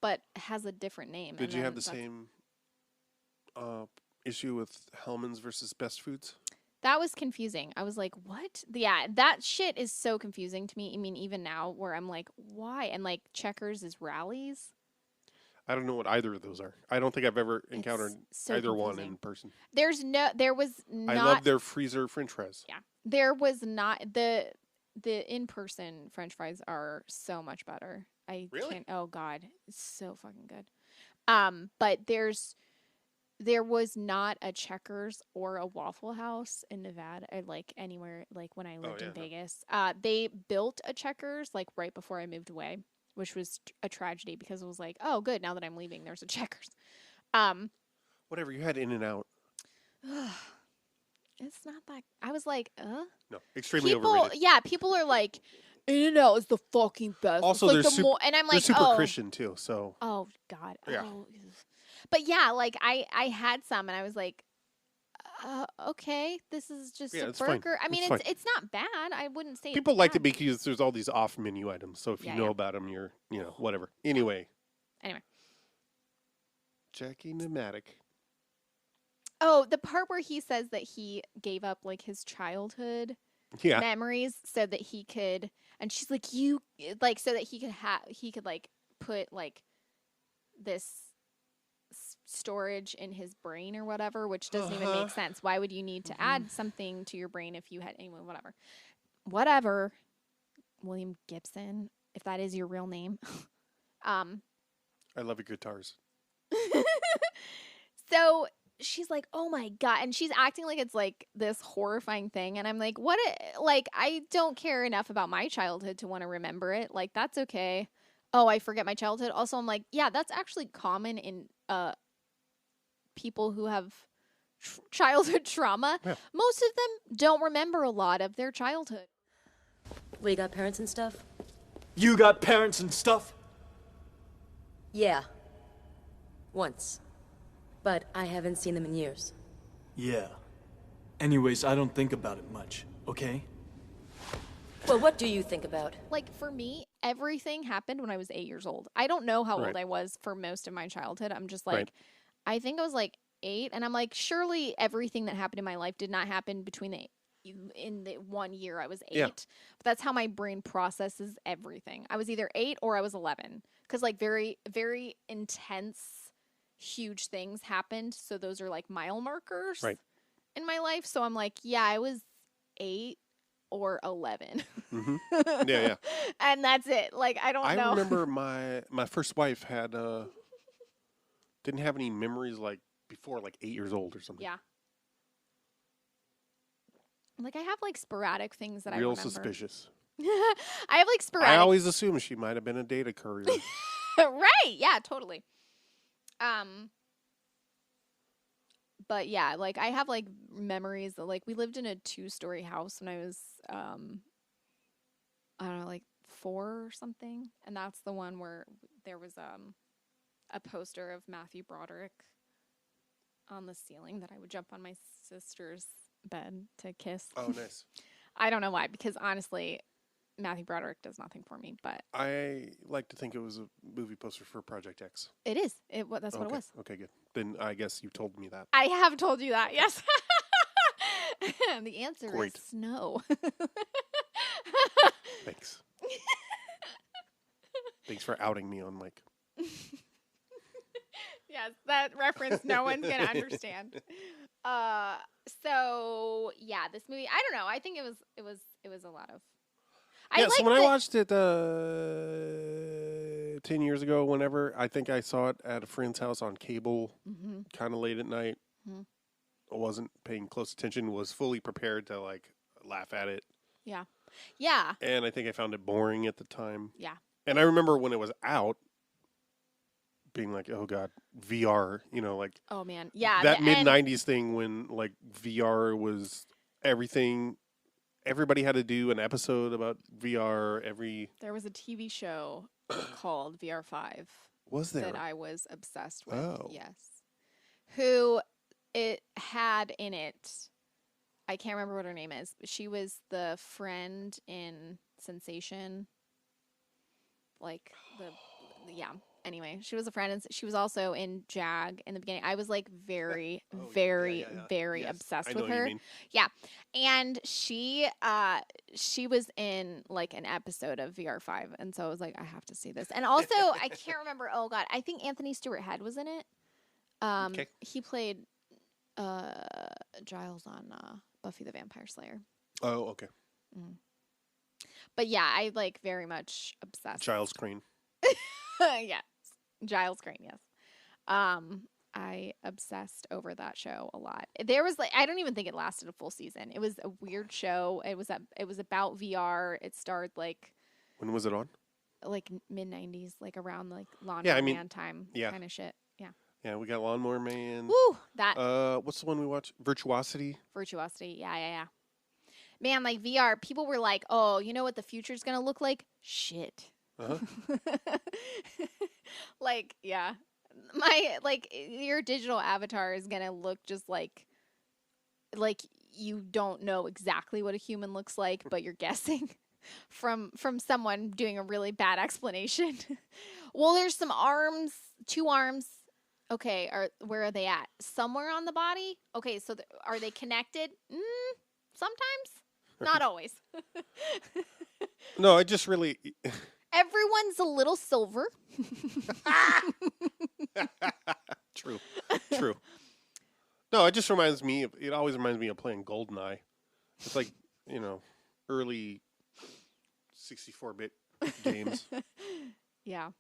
But has a different name. Did you have the same issue with Hellman's versus Best Foods? That was confusing. I was like, what? Yeah, that shit is so confusing to me. I mean, even now where I'm like, why? And like Checkers is Rallies. I don't know what either of those are. I don't think I've ever encountered either one in person. There was not. I love their freezer French fries. Yeah. There was not. The in-person French fries are so much better. Really? Oh God. It's so fucking good. But there was not a Checkers or a Waffle House in Nevada, or like anywhere, like when I lived in Vegas. They built a Checkers like right before I moved away, which was a tragedy because it was like, oh, good, now that I'm leaving, there's a Checkers. Whatever, you had In-N-Out. It's not that. I was like, No, extremely overrated. Yeah, people are like, In-N-Out is the fucking best. Also, like and I'm like, they're super Christian too, so. Oh God. Yeah. Oh. But yeah, like I had some and I was like, okay, this is just a it's fine. burger. I mean, It's fine. it's not bad. I wouldn't say People it's like bad. it because there's all these off menu items. So if you Yeah, know yeah. about them, you're, whatever. Anyway. Anyway. Jackie Pneumatic. Oh, the part where he says that he gave up like his childhood Yeah. memories so that he could, and she's like, you like, so that he could like put like this storage in his brain or whatever, which doesn't even make sense. Why would you need to add something to your brain if you had anyone, whatever. William Gibson, if that is your real name. I love your guitars. So she's like, oh my God. And she's acting like it's like this horrifying thing. And I'm like, I don't care enough about my childhood to want to remember it. Like, that's okay. Oh, I forget my childhood. Also, I'm like, yeah, that's actually common in people who have childhood trauma. Yeah. Most of them don't remember a lot of their childhood. We got parents and stuff? You got parents and stuff? Yeah. Once. But I haven't seen them in years. Yeah. Anyways, I don't think about it much, okay? Well, what do you think about? Like, for me, everything happened when I was 8 years old. I don't know how Right. old I was for most of my childhood. I'm just like, Right. I think I was like 8, and I'm like, surely everything that happened in my life did not happen in the 1 year I was 8. Yeah. But that's how my brain processes everything. I was either 8 or I was 11, because like very, very intense, huge things happened. So those are like mile markers Right. in my life. So I'm like, yeah, I was 8 or 11. Mm-hmm. Yeah, yeah. And that's it. Like, I don't know. I remember my first wife had didn't have any memories like before like 8 years old or something. Yeah. Like, I have like sporadic things that I Real remember. suspicious. I have like sporadic. I always assumed she might have been a data courier. Right. Yeah, totally. But yeah, like I have like memories that like we lived in a 2-story house when I was I don't know, like 4 or something, and that's the one where there was a poster of Matthew Broderick on the ceiling that I would jump on my sister's bed to kiss. Oh, nice. I don't know why, because honestly, Matthew Broderick does nothing for me, but I like to think it was a movie poster for Project X. it is. That's what it was. Okay, good. Then I guess you told me that. I have told you that, yes. The answer Great. is no. Thanks. Thanks for outing me on mic. Yes, that reference no one's going to understand. So yeah, this movie, I don't know. I think it was a lot of. So when I watched it 10 years ago, whenever, I think I saw it at a friend's house on cable, kind of late at night. Mhm. I wasn't paying close attention, was fully prepared to like laugh at it. Yeah. Yeah. And I think I found it boring at the time. Yeah. And I remember when it was out, being like, oh God, VR, like Oh man. Yeah. that mid-90s thing when like VR was everything. Everybody had to do an episode about VR There was a TV show called VR5 Was there? that I was obsessed with. Oh. Yes. Who it had in it, I can't remember what her name is, but she was the friend in Sensation. Like yeah. Anyway, she was a friend, and she was also in Jag in the beginning. I was like very, very Yes, obsessed I know with what you her. mean. Yeah, and she was in like an episode of VR5, and so I was like, I have to see this. And also, I can't remember. Oh God, I think Anthony Stewart Head was in it. Okay. He played Giles on Buffy the Vampire Slayer. Oh, okay. But yeah, I like very much obsessed. Giles Crane. Yes. Giles Crane, yes. I obsessed over that show a lot. There was like, I don't even think it lasted a full season. It was a weird show. It was about VR. It starred like When was it on? mid-90s, like around like Lawnmower Man time kind of shit. Yeah. Yeah, we got Lawnmower Man. Woo! That What's the one we watched? Virtuosity. Virtuosity. Yeah. Man, like VR, people were like, "Oh, you know what the future's going to look like? Shit." Like, yeah. Your digital avatar is going to look just like like you don't know exactly what a human looks like, but you're guessing from someone doing a really bad explanation. Well, there's some arms, 2 arms. Okay, where are they at? Somewhere on the body? Okay, so are they connected? Sometimes, not always. No, I just really. Everyone's a little silver. True. No, it just reminds me. It always reminds me of playing GoldenEye. It's like early 64-bit games. Yeah,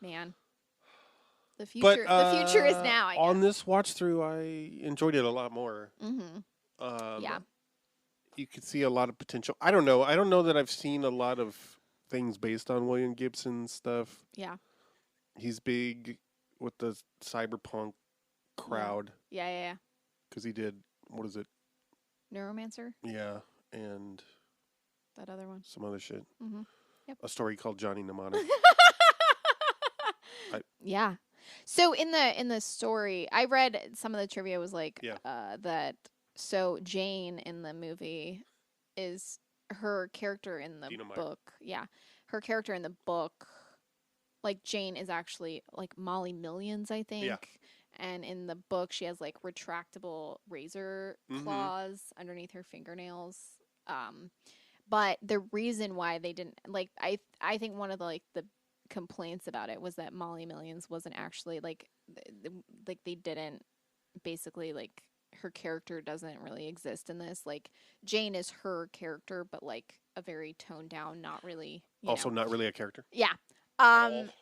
man. The future is now. I guess. On this watch through, I enjoyed it a lot more. Yeah. You could see a lot of potential. I don't know that I've seen a lot of things based on William Gibson stuff. Yeah. He's big with the cyberpunk crowd. Yeah. Because he did, what is it? Neuromancer? Yeah, and that other one. some other shit. Yep. A story called Johnny Mnemonic. Yeah. So in the story, I read some of the trivia was like that. So Jane in the movie is her character in the book. Yeah, her character in the book, like Jane is actually like Molly Millions, I think. Yeah. And in the book, she has like retractable razor claws underneath her fingernails. But the reason why they didn't I think one of the complaints about it was that Molly Millions wasn't actually like they didn't basically like her character doesn't really exist in this. Like Jane is her character, but like a very toned down, not really. Not really a character. Yeah.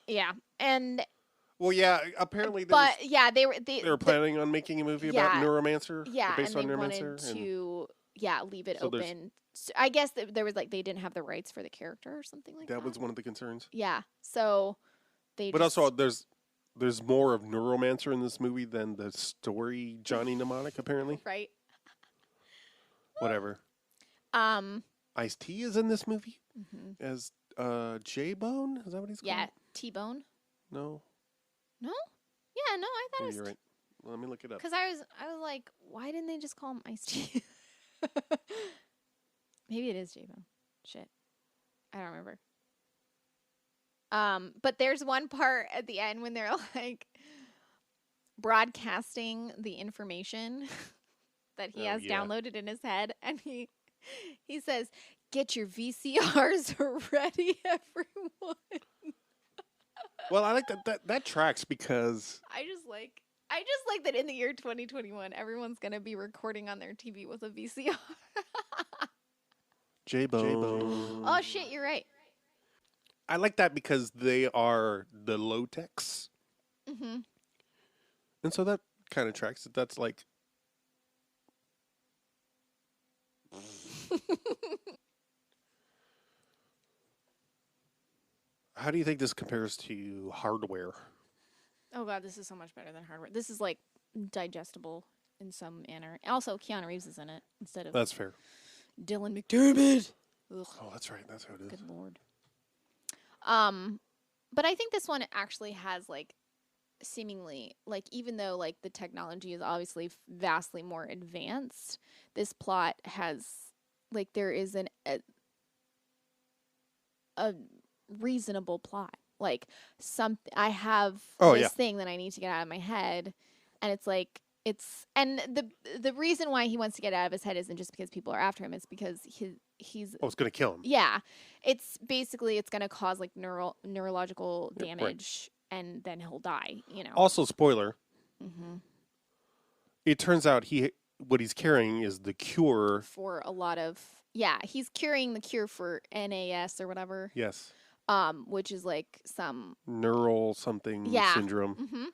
Yeah. And. Well, yeah. Apparently, they were planning on making a movie about Neuromancer. Yeah, based and on they Neuromancer, wanted to leave it open. So I guess there was like they didn't have the rights for the character or something like that. That was one of the concerns. Yeah. So they. But also, there's more of Neuromancer in this movie than the story Johnny Mnemonic. Apparently. Right. Whatever. Ice-T is in this movie as J-Bone. Is that what he's called? Yeah, T-Bone. No. No? Yeah, no, I thought it was. You're right. Well, let me look it up. Because I was like, why didn't they just call him Ice-T? Maybe it is J-Bone. Shit. I don't remember. But there's one part at the end when they're like broadcasting the information that he has downloaded in his head, and he says, "Get your VCRs ready, everyone." Well, I like that tracks because I just like that in the year 2021, everyone's gonna be recording on their TV with a VCR. J-Bone. Oh shit, you're right. I like that because they are the low-techs. And so that kind of tracks it. That's like... How do you think this compares to Hardware? Oh god, this is so much better than Hardware. This is like digestible in some manner. Also, Keanu Reeves is in it instead of... That's fair. Dylan McDermott. Ugh. Oh, that's right. That's how it is. Good lord. But I think this one actually has like seemingly like even though like the technology is obviously vastly more advanced, this plot has like there is a reasonable plot. Like I have this thing that I need to get out of my head, and it's like and the reason why he wants to get out of his head isn't just because people are after him, it's because he's it's going to kill him. Yeah. It's basically it's going to cause like neurological damage and then he'll die, Also, spoiler. It turns out what he's carrying is the cure for a lot of he's curing the cure for NAS or whatever. Yes. Which is like some neural something syndrome.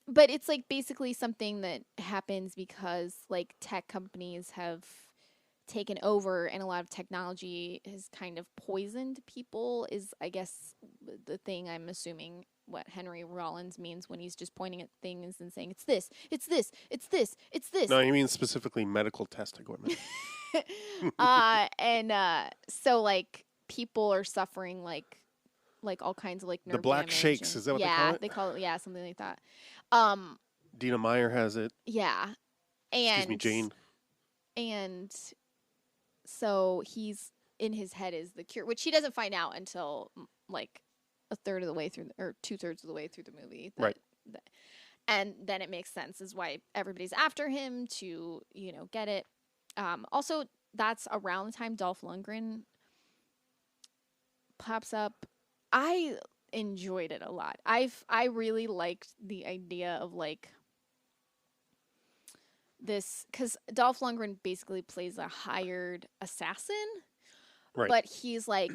But it's like basically something that happens because like tech companies have taken over and a lot of technology has kind of poisoned people is I guess the thing I'm assuming what Henry Rollins means when he's just pointing at things and saying it's this, it's this, it's this, it's this. No, he means specifically medical test equipment. So like people are suffering like all kinds of like nerve the black damage shakes, is that what they call it? Yeah, they call it something like that. Dina Meyer has it. Yeah. Excuse me, Jane. And so he's in his head is the cure, which he doesn't find out until like a third of the way through, or 2/3 of the way through the movie. Right. And then it makes sense is why everybody's after him to, get it. Also, that's around the time Dolph Lundgren pops up. I enjoyed it a lot. I really liked the idea of like this, because Dolph Lundgren basically plays a hired assassin, Right. but he's like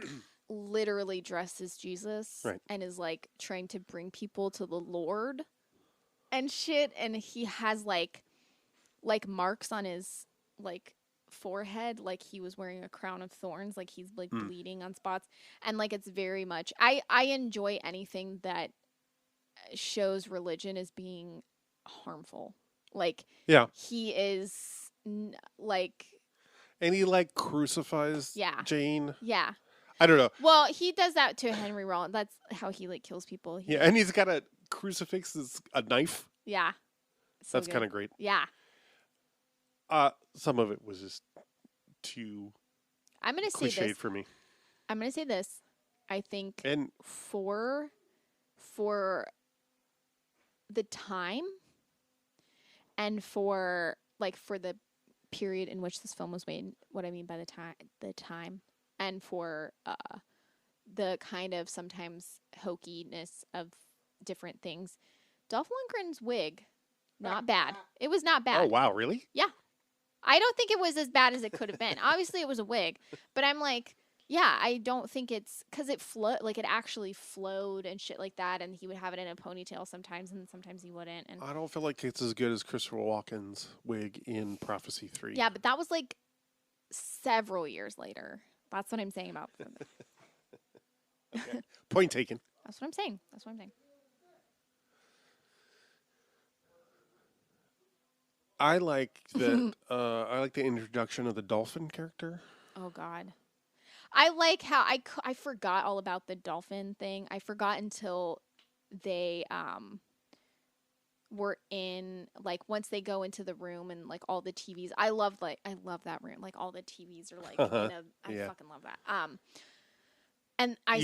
literally dressed as Jesus, right. and is like trying to bring people to the Lord and shit, and he has like marks on his like forehead, like he was wearing a crown of thorns, like he's like bleeding on spots, and like it's very much I enjoy anything that shows religion as being harmful. Like, yeah, he is like, and he like crucifies Jane. Yeah, I don't know. Well, he does that to Henry Rollins. That's how he like kills people. Yeah, and he's got a crucifix that's a knife. Yeah, that's kind of great. Yeah. Some of it was just too cliched for me. I'm gonna say this. I think and for the time and for the period in which this film was made, what I mean by the time, and for the kind of sometimes hokiness of different things, Dolph Lundgren's wig, not bad. It was not bad. Oh wow, really? Yeah. I don't think it was as bad as it could have been. Obviously, it was a wig, but I'm like, yeah, I don't think it's because it it actually flowed and shit like that, and he would have it in a ponytail sometimes, and sometimes he wouldn't. And I don't feel like it's as good as Christopher Walken's wig in Prophecy 3. Yeah, but that was like several years later. That's what I'm saying about them. Okay. Point taken. That's what I'm saying. I like that. I like the introduction of the dolphin character. Oh God, I like how I forgot all about the dolphin thing. I forgot until they were in once they go into the room and like all the TVs. I love that room. Like all the TVs are like in a. I fucking love that. And I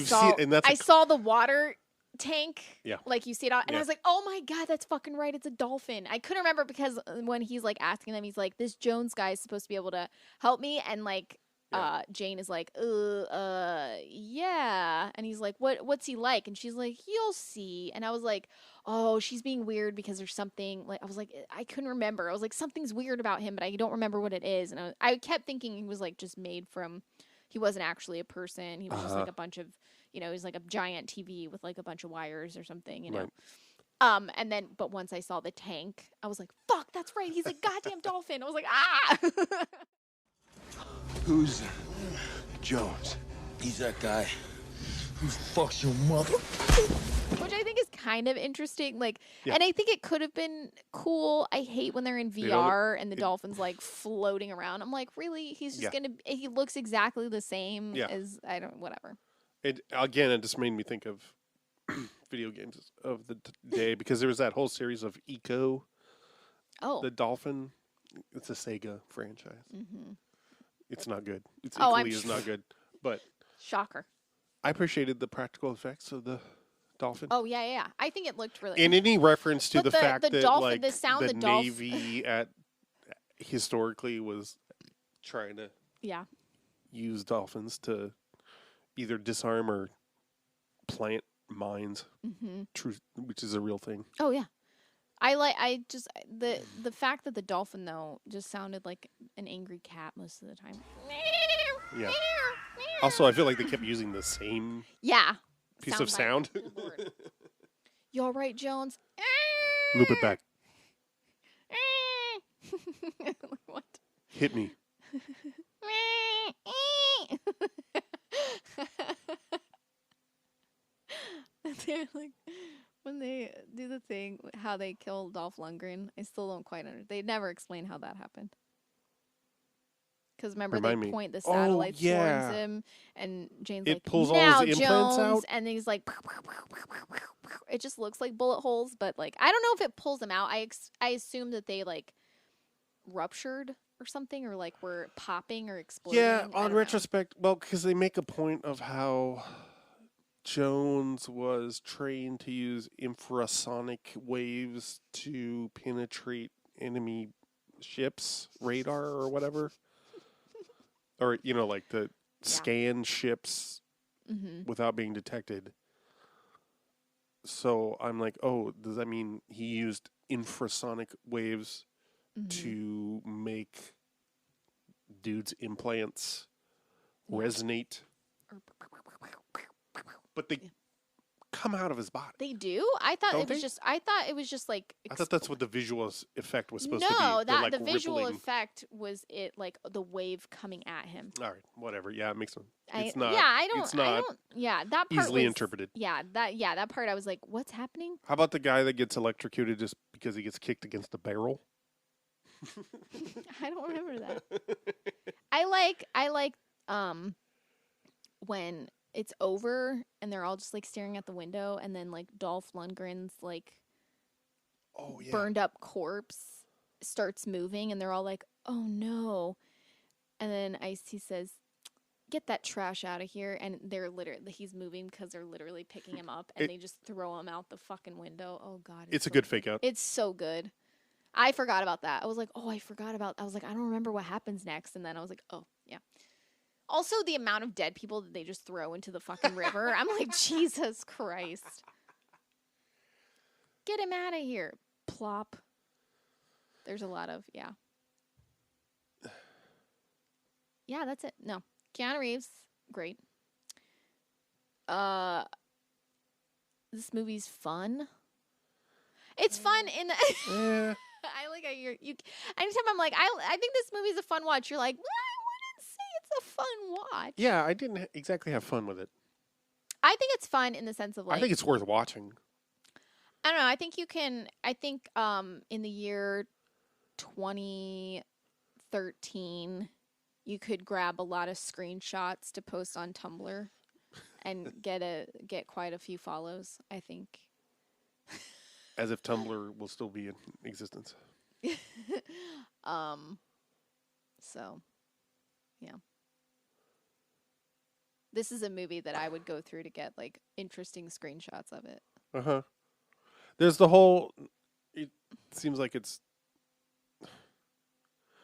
saw the water tank. Yeah. Like you see it out, and I was like, oh my God, that's fucking right. It's a dolphin. I couldn't remember because when he's like asking them, he's like, this Jones guy is supposed to be able to help me, and like Jane is like, yeah, and he's like, what's he like? And she's like, you'll see. And I was like, oh, she's being weird because there's something, like I was like, I couldn't remember. I was like, something's weird about him, but I don't remember what it is. And I kept thinking he was like just made from. He wasn't actually a person. He was just like a bunch of, he was like a giant TV with like a bunch of wires or something, Right. And then, but once I saw the tank, I was like, fuck, that's right. He's a goddamn dolphin. I was like, ah. Who's Jones? He's that guy who fucks your mother. Which I think is kind of interesting. Like, and I think it could have been cool. I hate when they're in VR and the dolphin's like floating around. I'm like, really? He's just he looks exactly the same as, whatever. It just made me think of video games of the day because there was that whole series of Eco. Oh. The dolphin. It's a Sega franchise. Mm-hmm. It's not good. It's equally is not good. But shocker. I appreciated the practical effects of the dolphin. Oh yeah. I think it looked really. And any reference to the fact the that dolphin, the Navy historically was trying to use dolphins to either disarm or plant mines, which is a real thing. Oh yeah. The fact that the dolphin though just sounded like an angry cat most of the time. Yeah. Also, I feel like they kept using the same piece of sound. You all right, Jones? Loop it back. What? Hit me. They're like, when they do the thing, how they kill Dolph Lundgren, I still don't quite understand. They never explain how that happened. Because remember, Remind they me. point the Oh, satellites yeah. towards him, and Jane's It like, pulls all now, his implants Jones! out? And then he's like, it just looks like bullet holes, but, like, I don't know if it pulls them out. I assume that they, like, ruptured or something, or, like, were popping or exploding. Yeah, I on don't know. retrospect, well, because they make a point of how Jones was trained to use infrasonic waves to penetrate enemy ships, radar or whatever. Or, like to scan ships without being detected. So I'm like, oh, does that mean he used infrasonic waves to make dude's implants resonate? But they come out of his body. They do? I thought Don't it was they? just. I thought it was just like. I thought that's what the visual effect was supposed to be. No, They're, that like, the visual rippling. effect was it like the wave coming at him. All right, whatever. Yeah, it makes sense. I It's not. don't. It's not Yeah, that part easily was, interpreted. Yeah, that part I was like, what's happening? How about the guy that gets electrocuted just because he gets kicked against the barrel? I don't remember that. I like when it's over and they're all just like staring at the window, and then like Dolph Lundgren's like burned up corpse starts moving, and they're all like, oh no. And then Ice-T says, get that trash out of here. And he's moving because they're literally picking him up, and they just throw him out the fucking window. Oh God. It's a good fake out. It's so good. I forgot about that. I was like, I was like, I don't remember what happens next. And then I was like, oh yeah. Also, the amount of dead people that they just throw into the fucking river. I'm like, Jesus Christ. Get him out of here. Plop. There's a lot of, yeah. Yeah, that's it. No. Keanu Reeves, great. This movie's fun. It's fun in the... I like how you anytime I'm like, I think this movie's a fun watch. You're like, well, I wouldn't say it's a fun watch. Yeah, I didn't exactly have fun with it. I think it's fun in the sense of like, I think it's worth watching. I don't know. I think you can. I think in the year 2013, you could grab a lot of screenshots to post on Tumblr and get quite a few follows. I think. As if Tumblr will still be in existence. So, yeah. This is a movie that I would go through to get like interesting screenshots of it. Uh-huh. There's the whole, it seems like it's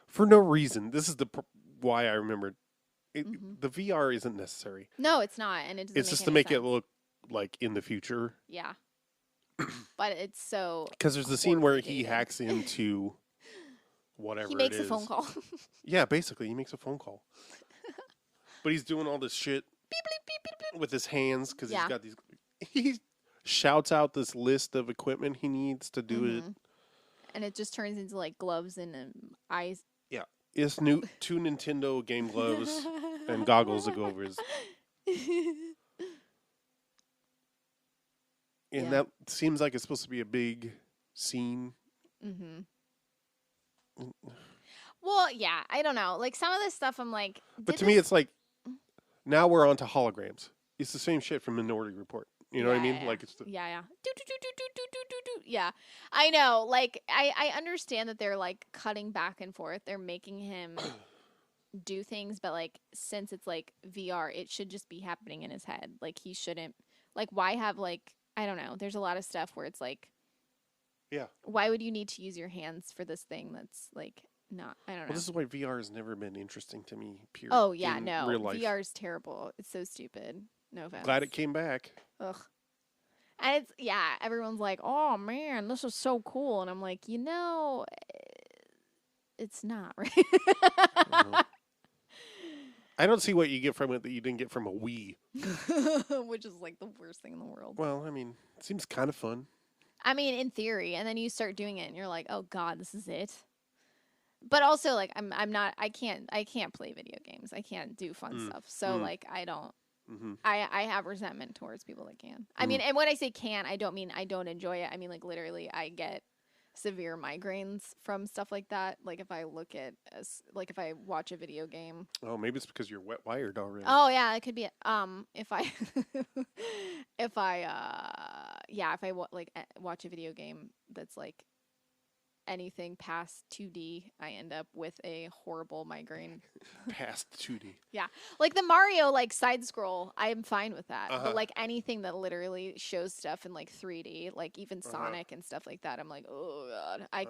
for no reason. This is why I remembered it. The VR isn't necessary. No, it's not, and it doesn't. It's just to make it look like in the future. Yeah. But it's so... Because there's the scene where he hacks into whatever it is. He makes a phone call. Yeah, basically, he makes a phone call. But he's doing all this shit Beep, beep, beep, beep, beep. with his hands because he's got these... He shouts out this list of equipment he needs to do it. And it just turns into, like, gloves and eyes. Yeah. It's two Nintendo game gloves and goggles that go over his... And that seems like it's supposed to be a big scene. Well, yeah, I don't know. Like, some of this stuff, I'm like... But to me, it's like, now we're on to holograms. It's the same shit from Minority Report. You know what I mean? Yeah. Like it's Yeah. Yeah. I know. Like, I understand that they're, like, cutting back and forth. They're making him do things, but, like, since it's, like, VR, it should just be happening in his head. Like, he shouldn't... Like, why have, like... I don't know. There's a lot of stuff where it's like, yeah. Why would you need to use your hands for this thing that's like not? I don't know. Well, this is why VR has never been interesting to me. Period. Oh yeah, no. Real life. VR is terrible. It's so stupid. No offense. Glad it came back. Ugh. And it's everyone's like, oh man, this is so cool, and I'm like, it's not right. I don't see what you get from it that you didn't get from a Wii. Which is like the worst thing in the world. Well, I mean, it seems kind of fun. I mean, in theory, and then you start doing it and you're like, "Oh god, this is it." But also like I can't play video games. I can't do fun stuff. So like I don't I have resentment towards people that can. I mean, and when I say can, I don't mean I don't enjoy it. I mean like literally I get severe migraines from stuff like that. Like if I look at if I watch a video game. Oh, maybe it's because you're wet wired already. Oh yeah, it could be. If I watch a video game that's like anything past 2D, I end up with a horrible migraine. Past 2D. Yeah. Like the Mario like side scroll, I'm fine with that. But like anything that literally shows stuff in like 3D, like even Sonic and stuff like that, I'm like, "Oh god, I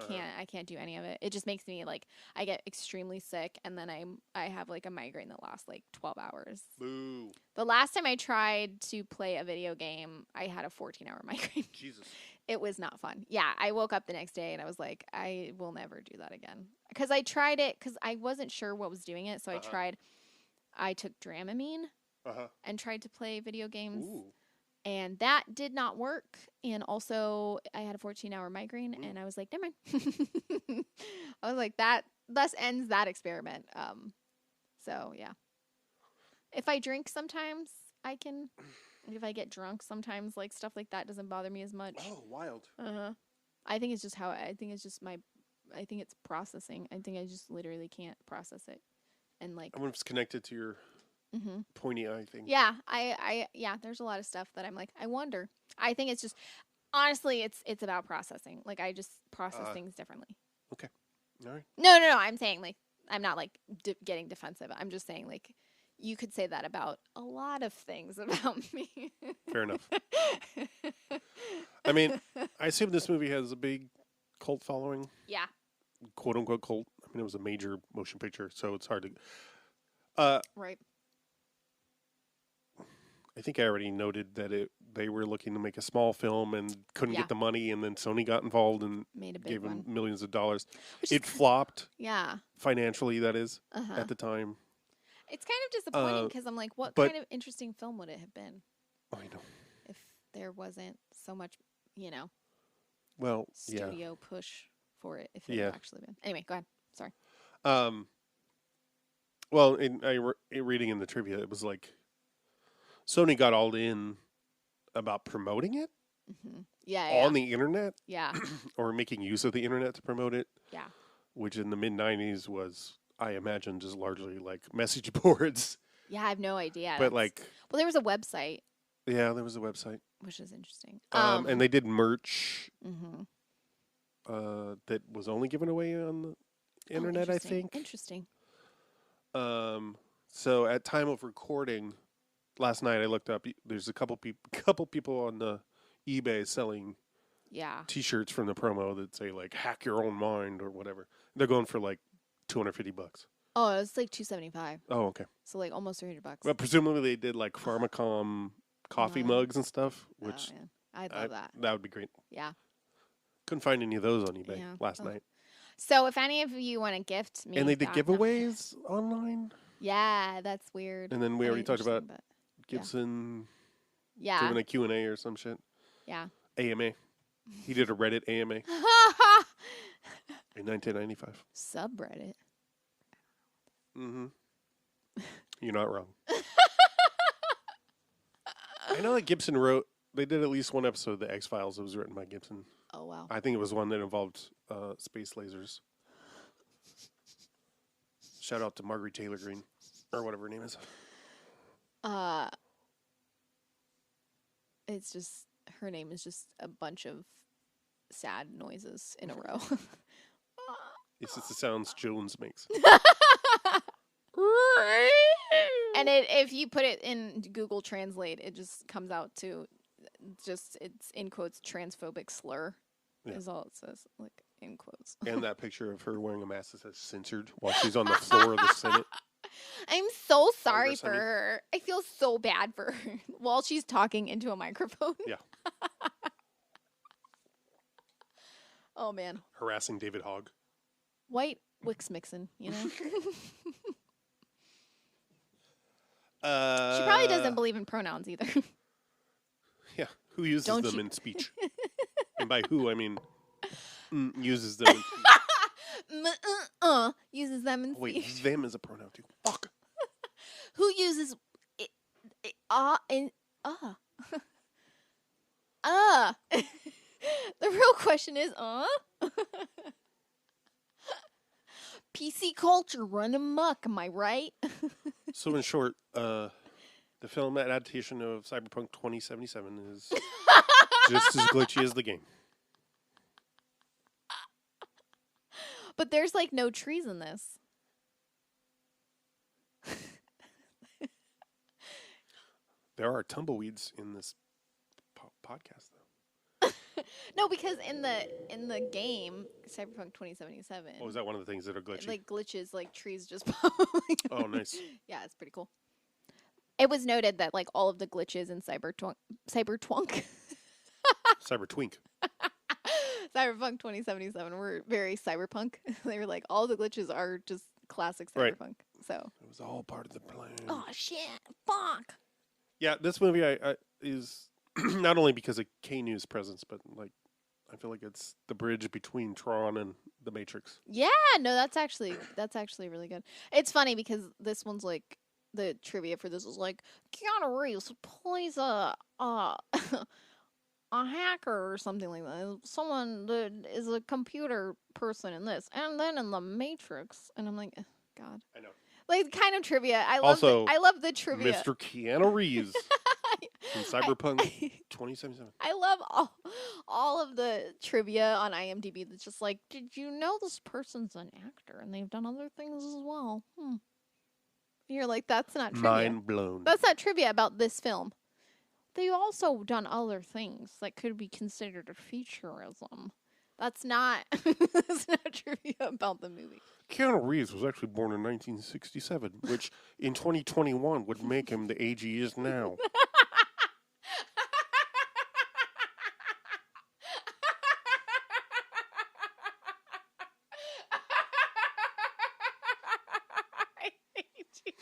can't do any of it." It just makes me like I get extremely sick and then I have like a migraine that lasts like 12 hours. Boo. The last time I tried to play a video game, I had a 14-hour migraine. Jesus. It was not fun. Yeah, I woke up the next day and I was like, I will never do that again. Because I tried it because I wasn't sure what was doing it. So I took Dramamine and tried to play video games. Ooh. And that did not work. And also, I had a 14-hour migraine and I was like, never mind. I was like, that thus ends that experiment. So, yeah. If I drink sometimes, I can... If I get drunk, sometimes like stuff like that doesn't bother me as much. Oh, wild. I think it's just I think it's processing. I think I just literally can't process it, and like. I wonder if it's connected to your pointy eye thing. Yeah, yeah. There's a lot of stuff that I'm like, I wonder. I think it's just honestly, it's about processing. Like I just process things differently. Okay. All right. No. I'm saying like I'm not like getting defensive. I'm just saying like. You could say that about a lot of things about me. Fair enough. I mean, I assume this movie has a big cult following. Yeah. Quote unquote cult. I mean, it was a major motion picture, so it's hard to. Right. I think I already noted that they were looking to make a small film and couldn't get the money, and then Sony got involved and gave them millions of dollars. It flopped. Yeah. Financially, that is, at the time. It's kind of disappointing because I'm like, what kind of interesting film would it have been? I know. If there wasn't so much, well, studio push for it, if it had actually been. Anyway, go ahead. Sorry. Well, reading in the trivia, it was like Sony got all in about promoting it on the internet. Yeah. Or making use of the internet to promote it. Yeah. Which in the mid-90s was... I imagine just largely like message boards. Yeah, I have no idea. But well, there was a website. Yeah, there was a website, which is interesting. And they did merch that was only given away on the internet. I think. Interesting. So at time of recording, last night I looked up. There's a couple people on the eBay selling. Yeah. T-shirts from the promo that say like "Hack Your Own Mind" or whatever. They're going for like $250. Oh, it's like $275. Oh, okay. So like almost $300. But presumably they did like Pharmacom coffee mugs and stuff, which I'd love that. That would be great. Yeah. Couldn't find any of those on eBay last night. So if any of you want to gift me, and they did giveaways online. Yeah, that's weird. And then we already talked about Gibson. Yeah. Doing a Q&A or some shit. Yeah. AMA. He did a Reddit AMA. In 1995. Subreddit. Mm-hmm. You're not wrong. I know that Gibson wrote... They did at least one episode of The X-Files that was written by Gibson. Oh, wow. I think it was one that involved space lasers. Shout out to Margaret Taylor Greene. Or whatever her name is. It's just... Her name is just a bunch of sad noises in a row. It's just the sounds Jones makes. And if you put it in Google Translate, it just comes out to it's in quotes transphobic slur is all it says, like in quotes. And that picture of her wearing a mask that says censored while she's on the floor of the Senate. I'm so sorry for her. I feel so bad for her while she's talking into a microphone. Yeah. Oh, man. Harassing David Hogg. White Wix mixin', you know? She probably doesn't believe in pronouns either. Yeah. Who uses them in speech? And by who, I mean uses them in speech. Uses them in speech. Wait, them is a pronoun too. Fuck. Who uses The real question is, PC culture run amok, am I right? So in short, the film adaptation of Cyberpunk 2077 is just as glitchy as the game. But there's like no trees in this. There are tumbleweeds in this podcast, though. No, because in the game Cyberpunk 2077. Oh, is that one of the things that are glitchy? Like glitches, like trees just popping. Oh, nice. Yeah, it's pretty cool. It was noted that like all of the glitches in Cyberpunk Cybertwink. Cyberpunk 2077 were very cyberpunk. They were like, all the glitches are just classic cyberpunk. Right. So it was all part of the plan. oh shit, fuck. Yeah, this movie I is not only because of Keanu's presence, but like I feel like it's the bridge between Tron and The Matrix. Yeah, no, that's actually really good. It's funny because this one's like the trivia for this is like Keanu Reeves plays a a hacker or something like that. Someone that is a computer person in this, and then in The Matrix, and I'm like, God. I know. Like kind of trivia. I love the trivia. Mr. Keanu Reeves from Cyberpunk 2077. I love all of the trivia on IMDb that's just like, did you know this person's an actor and they've done other things as well? And you're like, that's not trivia. Mind blown. That's not trivia about this film. They've also done other things that could be considered a featureism. That's not trivia about the movie. Keanu Reeves was actually born in 1967, which in 2021 would make him the age he is now. I hate you.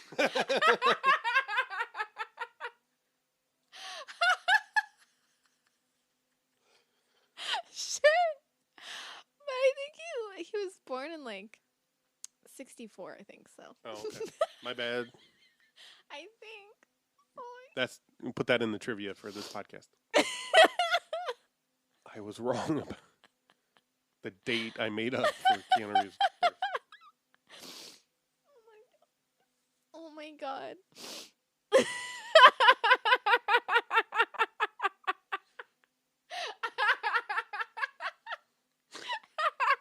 Shit. But I think he was born in like 64, I think so. Oh, okay. My bad. I think. Put that in the trivia for this podcast. I was wrong about the date I made up for Keanu Reeves' birth. Oh my god.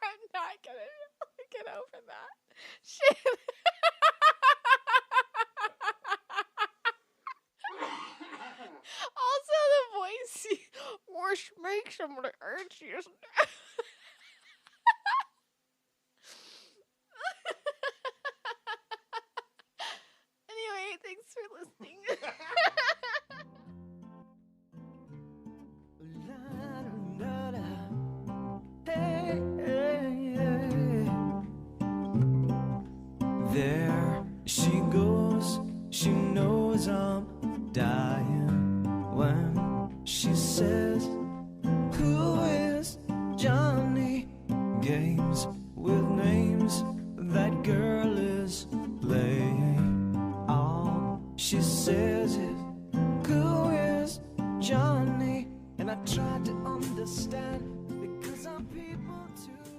I'm not gonna get over that. Shit. Also, the voice, which makes him the urgiest. Anyway, thanks for listening. There she goes, she knows I'm dying when she says, who is Johnny? Games with names, that girl is playing. All she says is, who is Johnny? And I tried to understand because I'm people too.